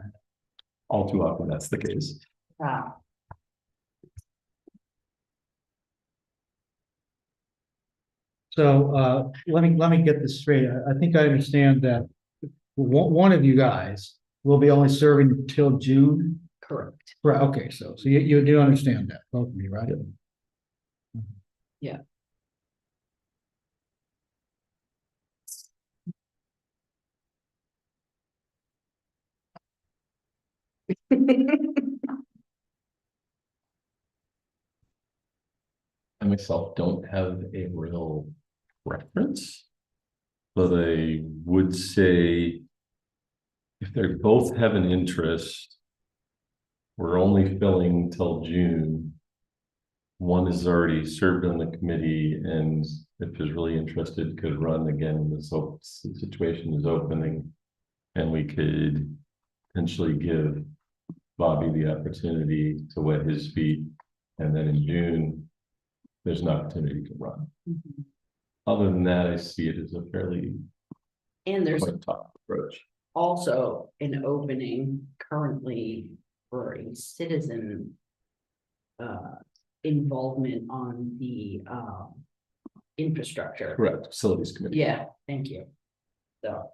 All too often, that's the case. Wow. So, let me get this straight. I think I understand that one of you guys will be only serving until June. Correct. Right, okay, so you do understand that, both of you, right? Yeah. I myself don't have a real preference. But I would say if they both have an interest, we're only filling till June. One has already served on the committee and if is really interested, could run again. This situation is opening. And we could potentially give Bobby the opportunity to wet his feet. And then in June, there's an opportunity to run. Mhm. Other than that, I see it as a fairly And there's quite tough approach. also an opening currently for a citizen involvement on the infrastructure. Correct, facilities committee. Yeah, thank you. So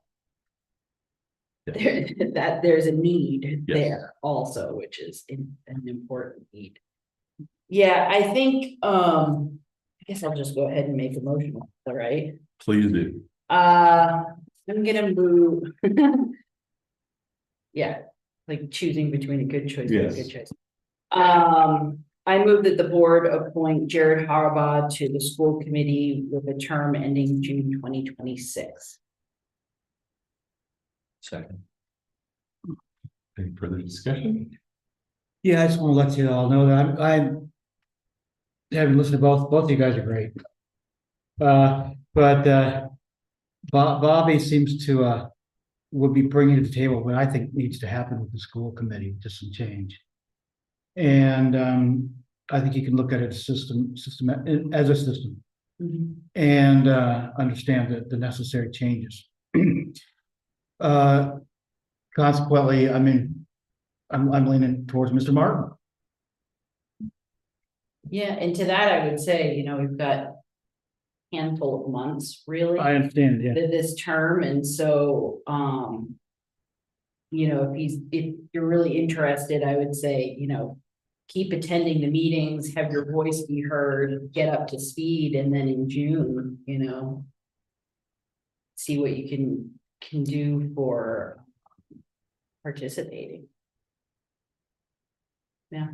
Yeah. there's a need Yes. there also, which is an important need. Yeah, I think, I guess I'll just go ahead and make a motion, all right? Please do. I'm gonna move. Yeah, like choosing between a good choice and a Yes. good choice. I move that the board appoint Jared Harbaugh to the school committee with a term ending June 2026. Second. Any further discussion? Yeah, I just want to let you all know that I'm having listened to both of you guys are great. But Bobby seems to would be bringing to the table what I think needs to happen with the school committee, just some change. And I think you can look at it as as a system and understand the necessary changes. Consequently, I mean, I'm leaning towards Mr. Martin. Yeah, and to that, I would say, we've got handful of months, really. I understand, yeah. This term, and so, if you're really interested, I would say, keep attending the meetings, have your voice be heard, get up to speed, and then in June, see what you can do for participating. Yeah.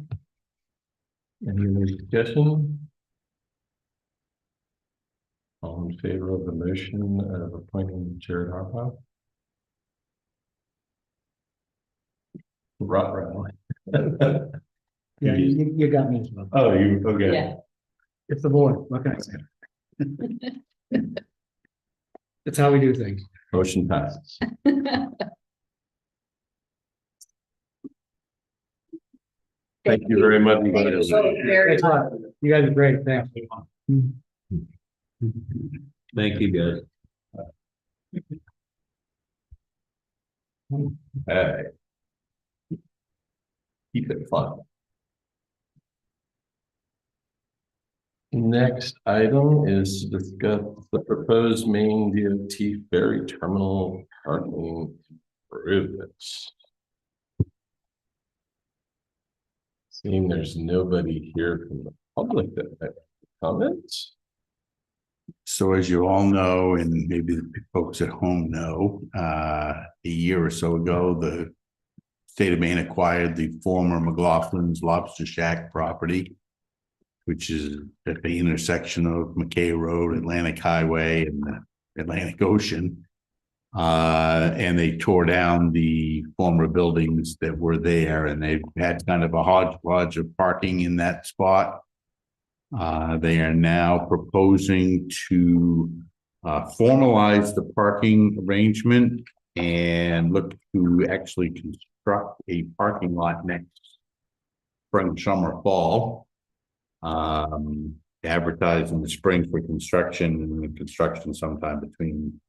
Any more discussion? All in favor of the motion of appointing Jared Harbaugh? Right. Yeah, you got me as well. Oh, okay. Yeah. It's the board, what can I say? That's how we do things. Motion passes. Thank you very much. Thank you so very Thanks a lot. You guys are great, thanks. Thank you, guys. Hey. Keep it fun. Next item is to discuss the proposed Maine DOT ferry terminal parking improvements. Seeing there's nobody here from the public that have comments. So as you all know, and maybe the folks at home know, a year or so ago, the state of Maine acquired the former McLaughlin's Lobster Shack property, which is at the intersection of McKay Road, Atlantic Highway, and the Atlantic Ocean. And they tore down the former buildings that were there, and they've had kind of a hodgepodge of parking in that spot. They are now proposing to formalize the parking arrangement and look to actually construct a parking lot next spring, summer, fall. Advertise in the spring for construction, and the construction sometime between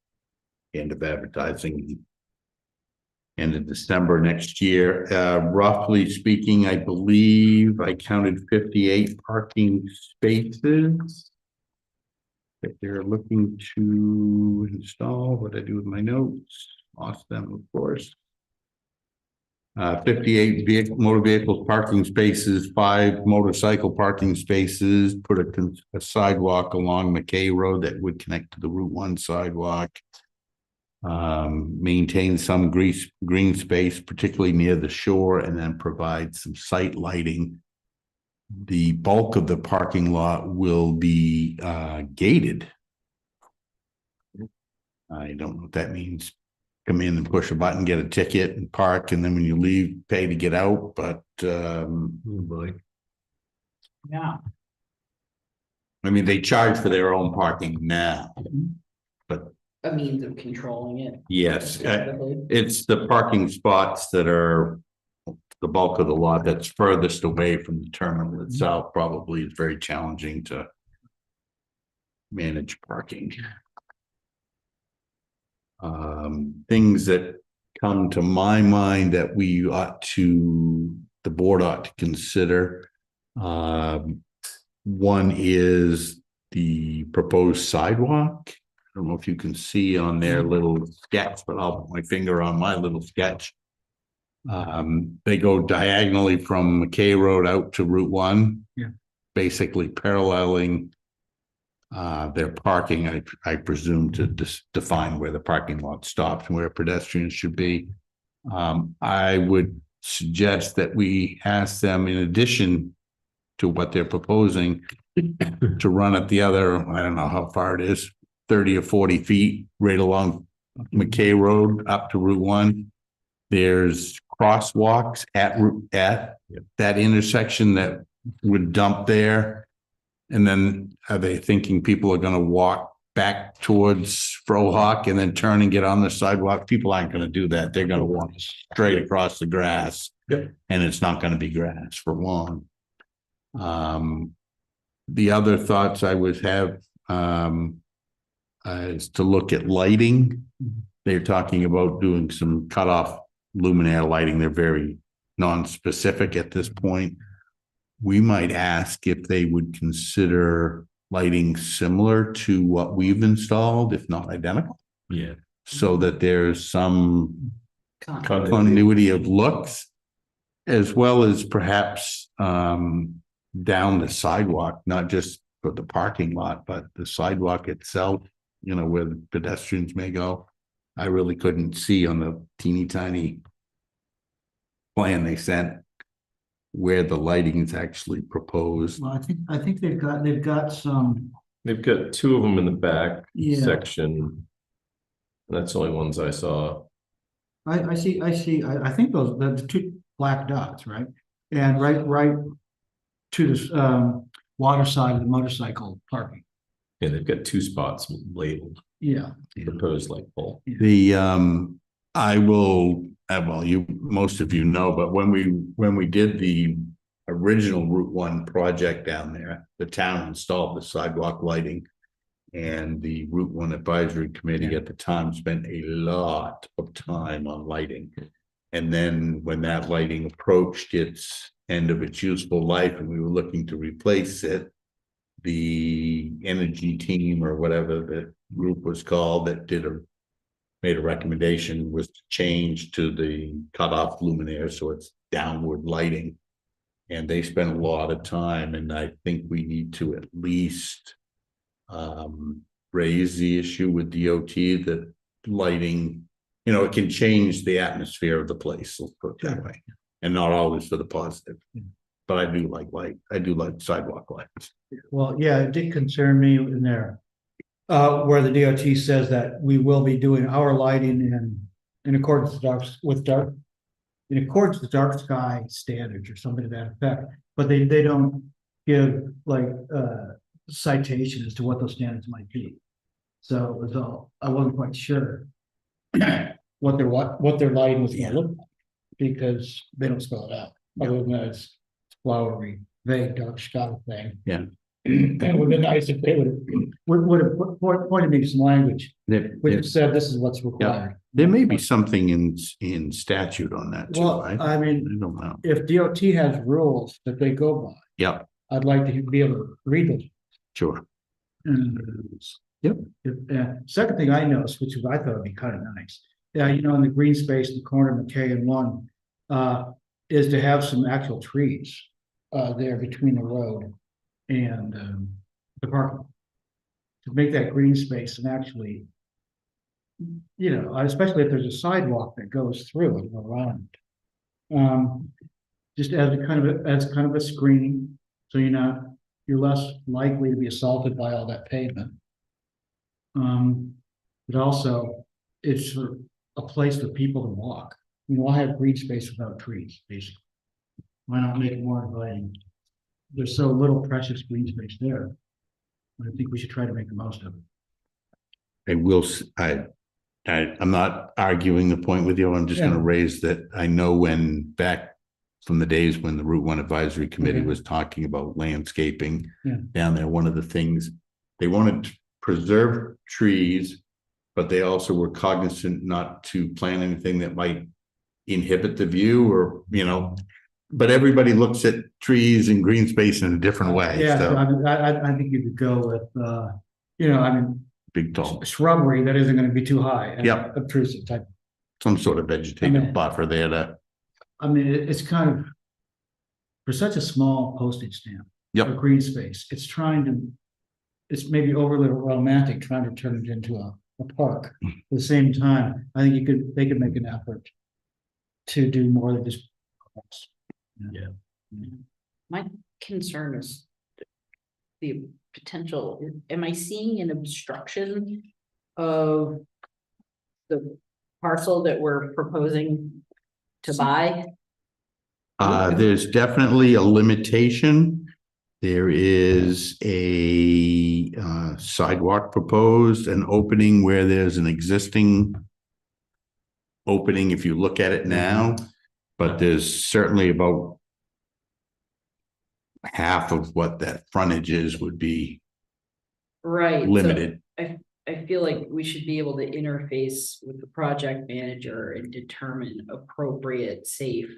the end of advertising end of December next year. Roughly speaking, I believe I counted 58 parking spaces that they're looking to install. What I do with my notes, lost them, of course. 58 motor vehicle parking spaces, 5 motorcycle parking spaces, put a sidewalk along McKay Road that would connect to the Route 1 sidewalk. Maintain some green space, particularly near the shore, and then provide some site lighting. The bulk of the parking lot will be gated. I don't know what that means. Come in and push a button, get a ticket and park, and then when you leave, pay to get out, but Yeah. I mean, they charge for their own parking now. But A means of controlling it. yes, effectively. it's the parking spots that are the bulk of the lot that's furthest away from the terminal itself. Probably is very challenging to manage parking. Things that come to my mind that the board ought to consider. One is the proposed sidewalk. I don't know if you can see on their little sketch, but I'll put my finger on my little sketch. They go diagonally from McKay Road out to Route 1. Yeah. Basically paralleling their parking, I presume, to define where the parking lot stops and where pedestrians should be. I would suggest that we ask them, in addition to what they're proposing, to run at the other, I don't know how far it is, 30 or 40 feet right along McKay Road up to Route 1. There's crosswalks at that intersection that would dump there. And then are they thinking people are going to walk back towards Frohawk and then turn and get on the sidewalk? People aren't going to do that. They're going to walk straight across the grass. Yep. And it's not going to be grass for long. The other thoughts I would have is to look at lighting. They're talking about doing some cutoff luminaire lighting. They're very non-specific at this point. We might ask if they would consider lighting similar to what we've installed, if not identical. Yeah. So that there's some Con- continuity of looks, as well as perhaps down the sidewalk, not just for the parking lot, but the sidewalk itself, where the pedestrians may go. I really couldn't see on the teeny tiny plan they sent where the lighting is actually proposed. Well, I think they've got some, They've got 2 of them in the back Yeah. section. That's the only ones I saw. I see, I think the 2 black dots, right? And right to this, water side of the motorcycle parking. Yeah, they've got 2 spots labeled, Yeah. proposed light pole. The I will, well, most of you know, but when we did the original Route 1 project down there, the town installed the sidewalk lighting, and the Route 1 Advisory Committee at the time spent a lot of time on lighting. And then when that lighting approached its end of its useful life and we were looking to replace it, the energy team, or whatever the group was called, that made a recommendation, was to change to the cutoff luminaire, so it's downward lighting. And they spent a lot of time, and I think we need to at least raise the issue with DOT that lighting, it can change the atmosphere of the place, let's put it that way, and not always for the positive. But I do like light. I do like sidewalk lights. Well, yeah, it did concern me in there. Where the DOT says that we will be doing our lighting in accordance with dark sky standards or something to that effect. But they don't give like citation as to what those standards might be. So it was all, I wasn't quite sure. What their lighting was gonna look like, because they don't spell it out, other than that it's flowery, vague, dark sky thing. Yeah. And it would have been nice if they would have pointed me to some language, which said this is what's required. There may be something in statute on that too. Well, I I mean, don't know. if DOT has rules that they go by, Yep, I'd like to be able to read those. sure. And Yep. second thing I noticed, which I thought would be kind of nice, in the green space in the corner of McKay and one, is to have some actual trees there between the road and the parking lot. To make that green space and actually, especially if there's a sidewalk that goes through it or around it. Just as kind of a screening, so you're less likely to be assaulted by all that pavement. But also it's a place for people to walk. Why have green space without trees, basically? Why not make it more inviting? There's so little precious green space there. I think we should try to make the most of it. I'm not arguing the point with you. I'm just gonna raise that I know when back from the days when the Route 1 Advisory Committee was talking about landscaping down there, one of the things they wanted to preserve trees, but they also were cognizant not to plant anything that might inhibit the view or, but everybody looks at trees and green space in a different way. Yeah, So I think you could go with, big, tall, shrubbery that isn't going to be too high. Yep. Obtrusive type. some sort of vegetative buffer there to, It's kind of, for such a small postage stamp. Yep. For green space, it's maybe overly romantic trying to turn it into a park. At the same time, I think they could make an effort to do more than just. Yeah. My concern is the potential, am I seeing an obstruction of the parcel that we're proposing to buy? there's definitely a limitation. There is a sidewalk proposed, an opening where there's an existing opening if you look at it now, but there's certainly about half of what that frontage is would be Right. so limited. I feel like we should be able to interface with the project manager and determine appropriate, safe.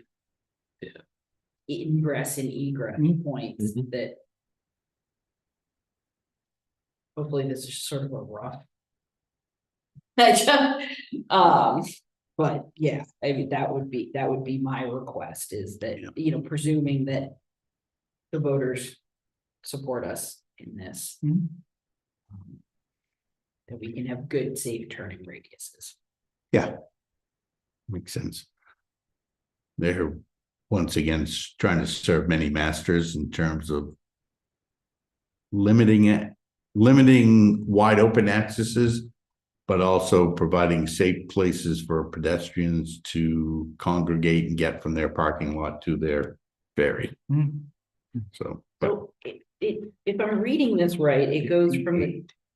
Ingress and egress points that. Hopefully this is sort of a rough. But yeah, I mean, that would be my request is that, presuming that. The voters support us in this. That we can have good, safe turning radiuses. Yeah. Makes sense. They're once again trying to serve many masters in terms of limiting wide open accesses, but also providing safe places for pedestrians to congregate and get from their parking lot to their ferry. So, So if I'm reading this right, it goes from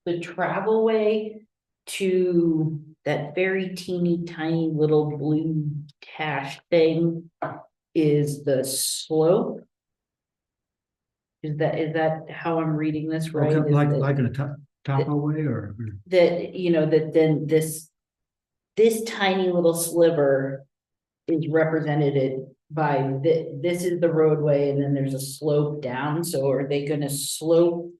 the travelway to that very teeny tiny little blue dash thing is the slope. Is that how I'm reading this right? Is Like that- in a top away or? that then this tiny little sliver is represented by this is the roadway and then there's a slope down. So are they gonna slope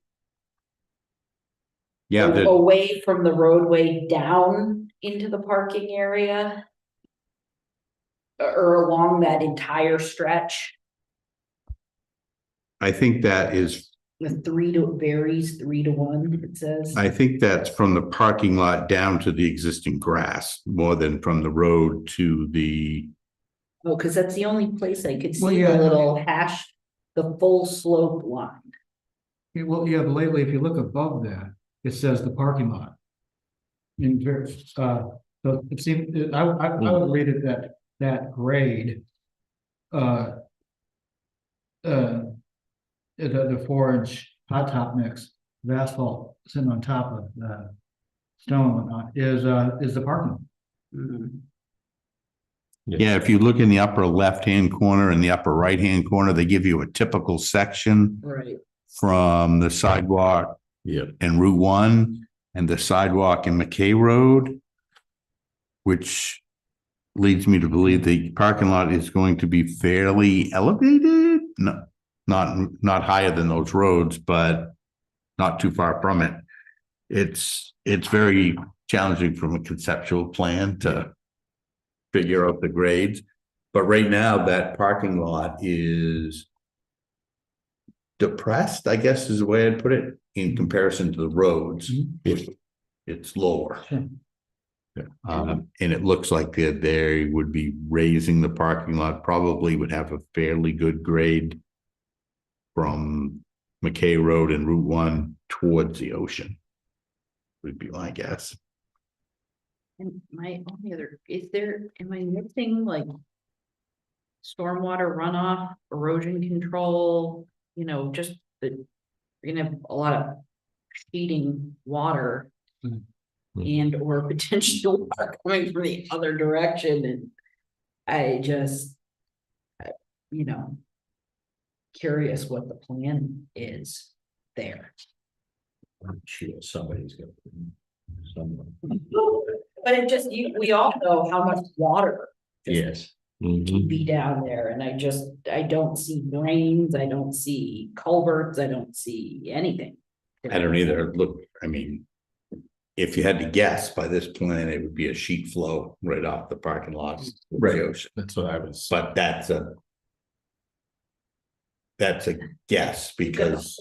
away from the roadway down into the parking area? Or along that entire stretch? I think that is, Varies 3 to 1, it says. I think that's from the parking lot down to the existing grass more than from the road to the. Oh, because that's the only place I could Well, see yeah. the little hash, the full slope line. Well, yeah, but lately, if you look above that, it says the parking lot. So it seemed, I would read it that grade. The 4-inch hot top mix of asphalt sitting on top of snow and whatnot, is the parking. Mm, Yeah, if you look in the upper left-hand corner and the upper right-hand corner, they give you a typical section right, from the sidewalk Yeah. and Route 1 and the sidewalk in McKay Road, which leads me to believe the parking lot is going to be fairly elevated, not higher than those roads, but not too far from it. It's very challenging from a conceptual plan to figure out the grades. But right now, that parking lot is depressed, I guess is the way I'd put it, in comparison to the roads. It's lower. Sure. And it looks like they would be raising the parking lot, probably would have a fairly good grade from McKay Road and Route 1 towards the ocean. Would be my guess. and my only other, am I missing like? Stormwater runoff, erosion control, just we're gonna have a lot of sheeting water. And or potential water coming from the other direction, and I just, curious what the plan is there. I'm sure somebody's gonna. Someone. But it just, we all know how much water Yes. can be down there, and I don't see drains, I don't see culverts, I don't see anything. I don't either. Look, I mean, if you had to guess by this plan, it would be a sheet flow right off the parking lot. Right. That's what I was. But that's a guess because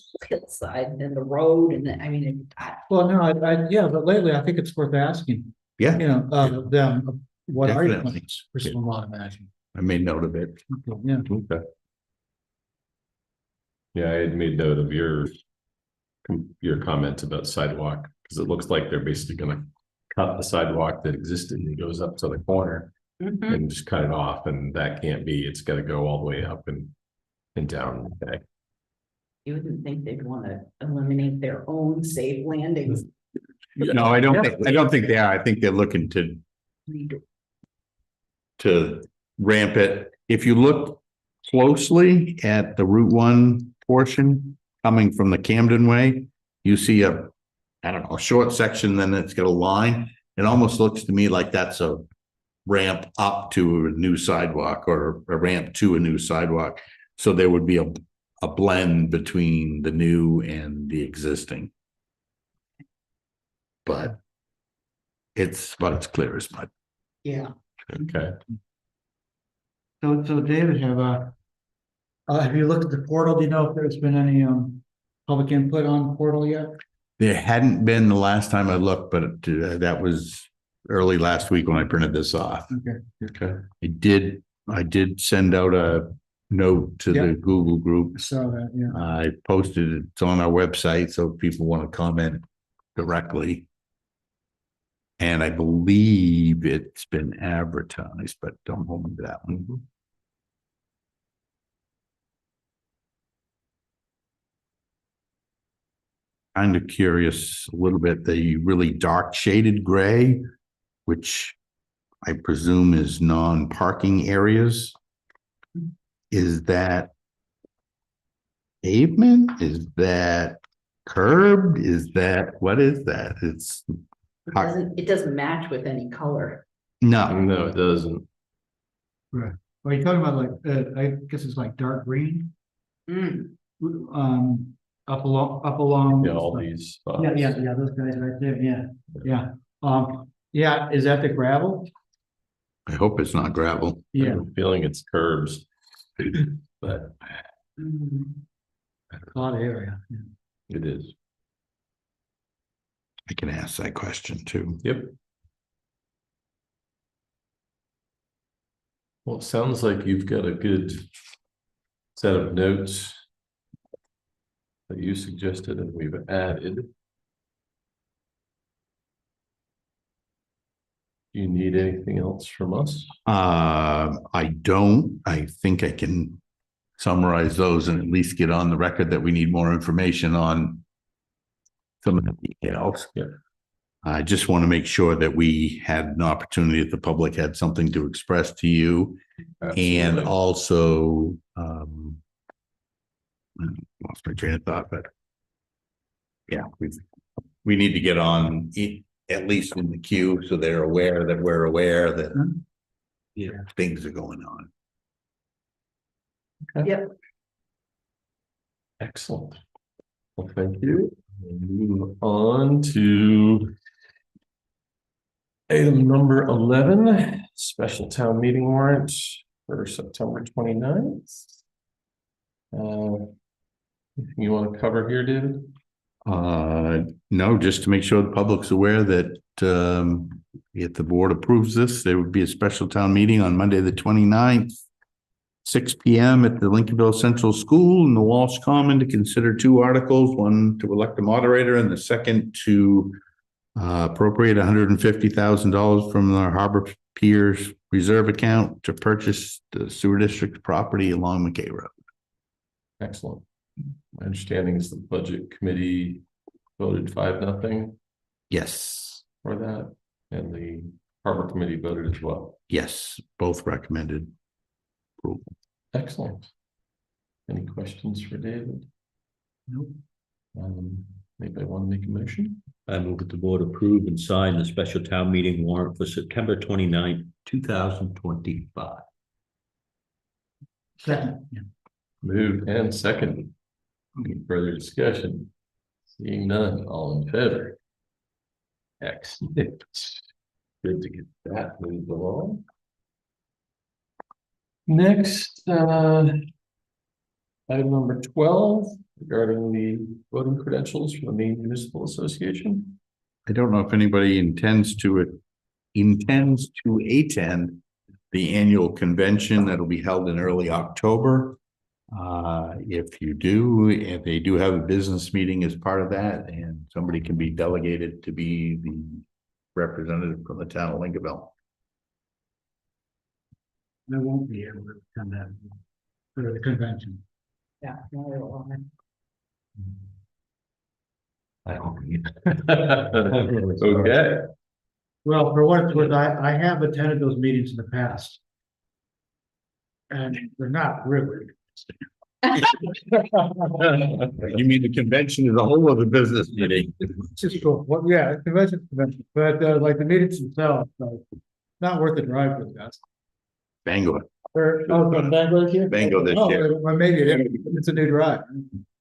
Side and the road and Well, no, yeah, but lately I think it's worth asking, yeah, them, what are your Definitely. plans for stormwater management? I made note of it. Okay, yeah. Okay. Yeah, I had made note of your comment about sidewalk, because it looks like they're basically gonna cut the sidewalk that existed and goes up to the corner Mhm. and just cut it off, and that can't be, it's gotta go all the way up and down. Okay. You wouldn't think they'd want to eliminate their own safe landings. No, I don't think they are. I think they're looking to ramp it. If you look closely at the Route 1 portion coming from the Camden Way, you see a short section, then it's got a line. It almost looks to me like that's a ramp up to a new sidewalk or a ramp to a new sidewalk. So there would be a blend between the new and the existing. But it's clear as mud. Yeah. Okay. So David, have you looked at the portal? Do you know if there's been any, public input on the portal yet? There hadn't been the last time I looked, but that was early last week when I printed this off. Okay. I did send out a note to the Google group. So that, yeah. I posted it, it's on our website, so if people want to comment directly. And I believe it's been advertised, but don't hold me to that one. Kind of curious a little bit, the really dark shaded gray, which I presume is non-parking areas. Is that pavement? Is that curbed? What is that? It doesn't match with any color. No, No, it doesn't. Right. Are you talking about like, I guess it's like dark green? Mm, Up along. Yeah, all these spots. Yeah, those guys right there, yeah. Is that the gravel? I hope it's not gravel. I have a feeling it's curbs. But mm. A lot of area. Yeah. it is. I can ask that question too. Yep. Well, it sounds like you've got a good set of notes that you suggested and we've added. Do you need anything else from us? I don't. I think I can summarize those and at least get on the record that we need more information on some of the details. Yeah. I just want to make sure that we had an opportunity, that the public had something to express to you. And Absolutely. also, lost my train of thought, but yeah, we need to get on at least in the queue, so they're aware that we're aware that things are going on. Yep. Excellent. Well, thank you. We'll move on to item number 11, special town meeting warrant for September 29th. Anything you want to cover here, David? No, just to make sure the public's aware that if the board approves this, there would be a special town meeting on Monday, the 29th, 6 p.m. at the Lincolnville Central School in the Walsh Common to consider two articles, one to elect a moderator and the second to appropriate $150,000 from the Harbor Piers Reserve account to purchase the sewer district property along McKay Road. Excellent. My understanding is the budget committee voted 5-0 Yes, for that, and the harbor committee voted as well. yes, both recommended approval. Excellent. Any questions for David? Nope. Anybody want to make a motion? I move that the board approve and sign the special town meeting warrant for September 29th, 2025. Second, yeah. Moved and seconded. Any further discussion? Seeing none, all in favor? Excellent. Good to get that moved along. Next, item number 12, regarding the voting credentials for the Maine Municipal Association. I don't know if anybody intends to attend the annual convention that'll be held in early October. If you do, if they do have a business meeting as part of that, and somebody can be delegated to be the representative from the town of Lincolnville. I won't be able to attend that for the convention. Yeah. no, I will. I don't. Okay. Well, for what it's worth, I have attended those meetings in the past. And they're not really. You mean the convention is a whole other business meeting? It's just cool. Well, yeah, convention, but like the meetings themselves, like, not worth the drive for guys. Bangor, Or, oh, the Bangor this year? Bingo this Oh, year. well, maybe it is. It's a new drive.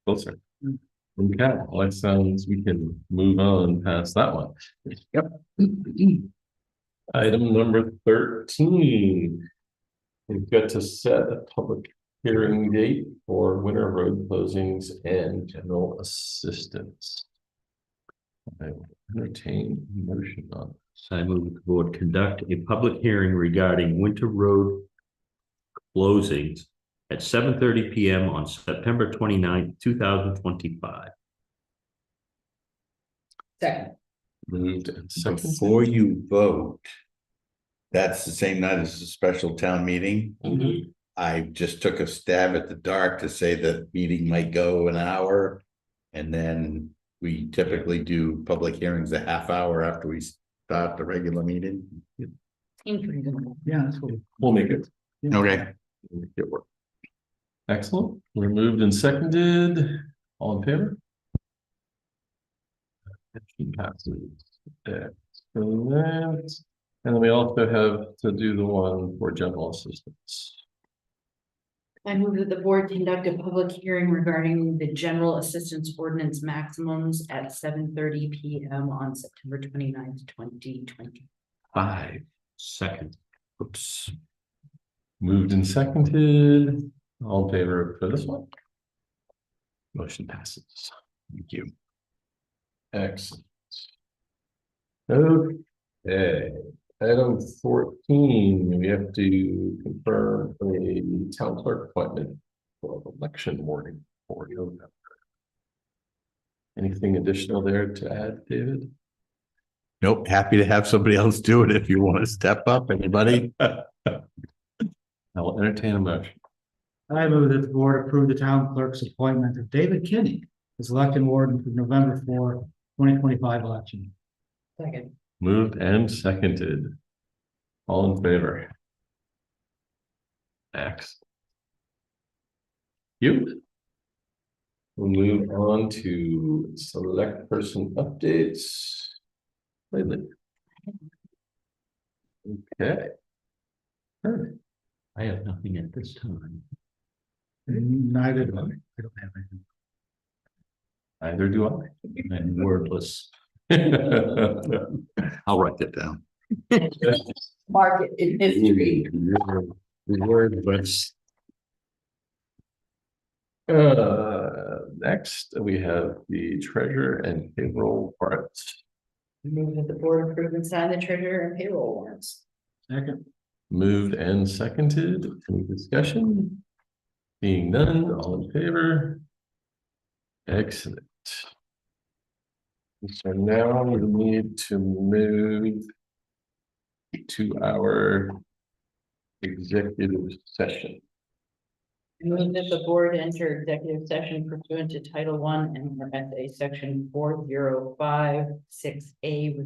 Closer. Okay, well, that sounds, we can move on past that one. Yep. Item number 13. We've got to set a public hearing date for winter road closings and general assistance. I will entertain a motion on. So I move that the board conduct a public hearing regarding winter road closings at 7:30 p.m. on September 29th, 2025. Second. Moved and seconded. Before you vote, that's the same night as the special town meeting. Mhm. I just took a stab at the dark to say that meeting might go an hour. And then we typically do public hearings a half hour after we start the regular meeting. Seems reasonable. Yeah, that's cool. We'll make it. Okay. We'll make it work. Excellent. We're moved and seconded. All in favor? Motion passes. Excellent. And then we also have to do the one for general assistance. I move that the board conduct a public hearing regarding the general assistance ordinance maximums at 7:30 p.m. on September 29th, 2020. Second. Oops. Moved and seconded. All in favor for this one? Motion passes. Thank you. Excellent. Okay, item 14, we have to confirm a town clerk appointment for election morning for November. Anything additional there to add, David? Nope, happy to have somebody else do it if you want to step up, anybody. I will entertain a motion. I move that the board approve the town clerk's appointment of David Kinney as election warden for November 4, 2025 election. Second. Moved and seconded. All in favor? X. You. We'll move on to select person updates. Lately. Okay. Perfect. I have nothing at this time. Neither do I. I don't have anything. Either do I'm wordless. I. I'll write that down. Mark it in history. Wordless. Next, we have the treasurer and payroll warrants. Move that the board approve and sign the treasurer and payroll warrants. Second. Moved and seconded. Any discussion? Being none, all in favor? Excellent. So now we need to move to our executive session. Move that the board enter executive session pursuant to Title I and RSA Section 4056A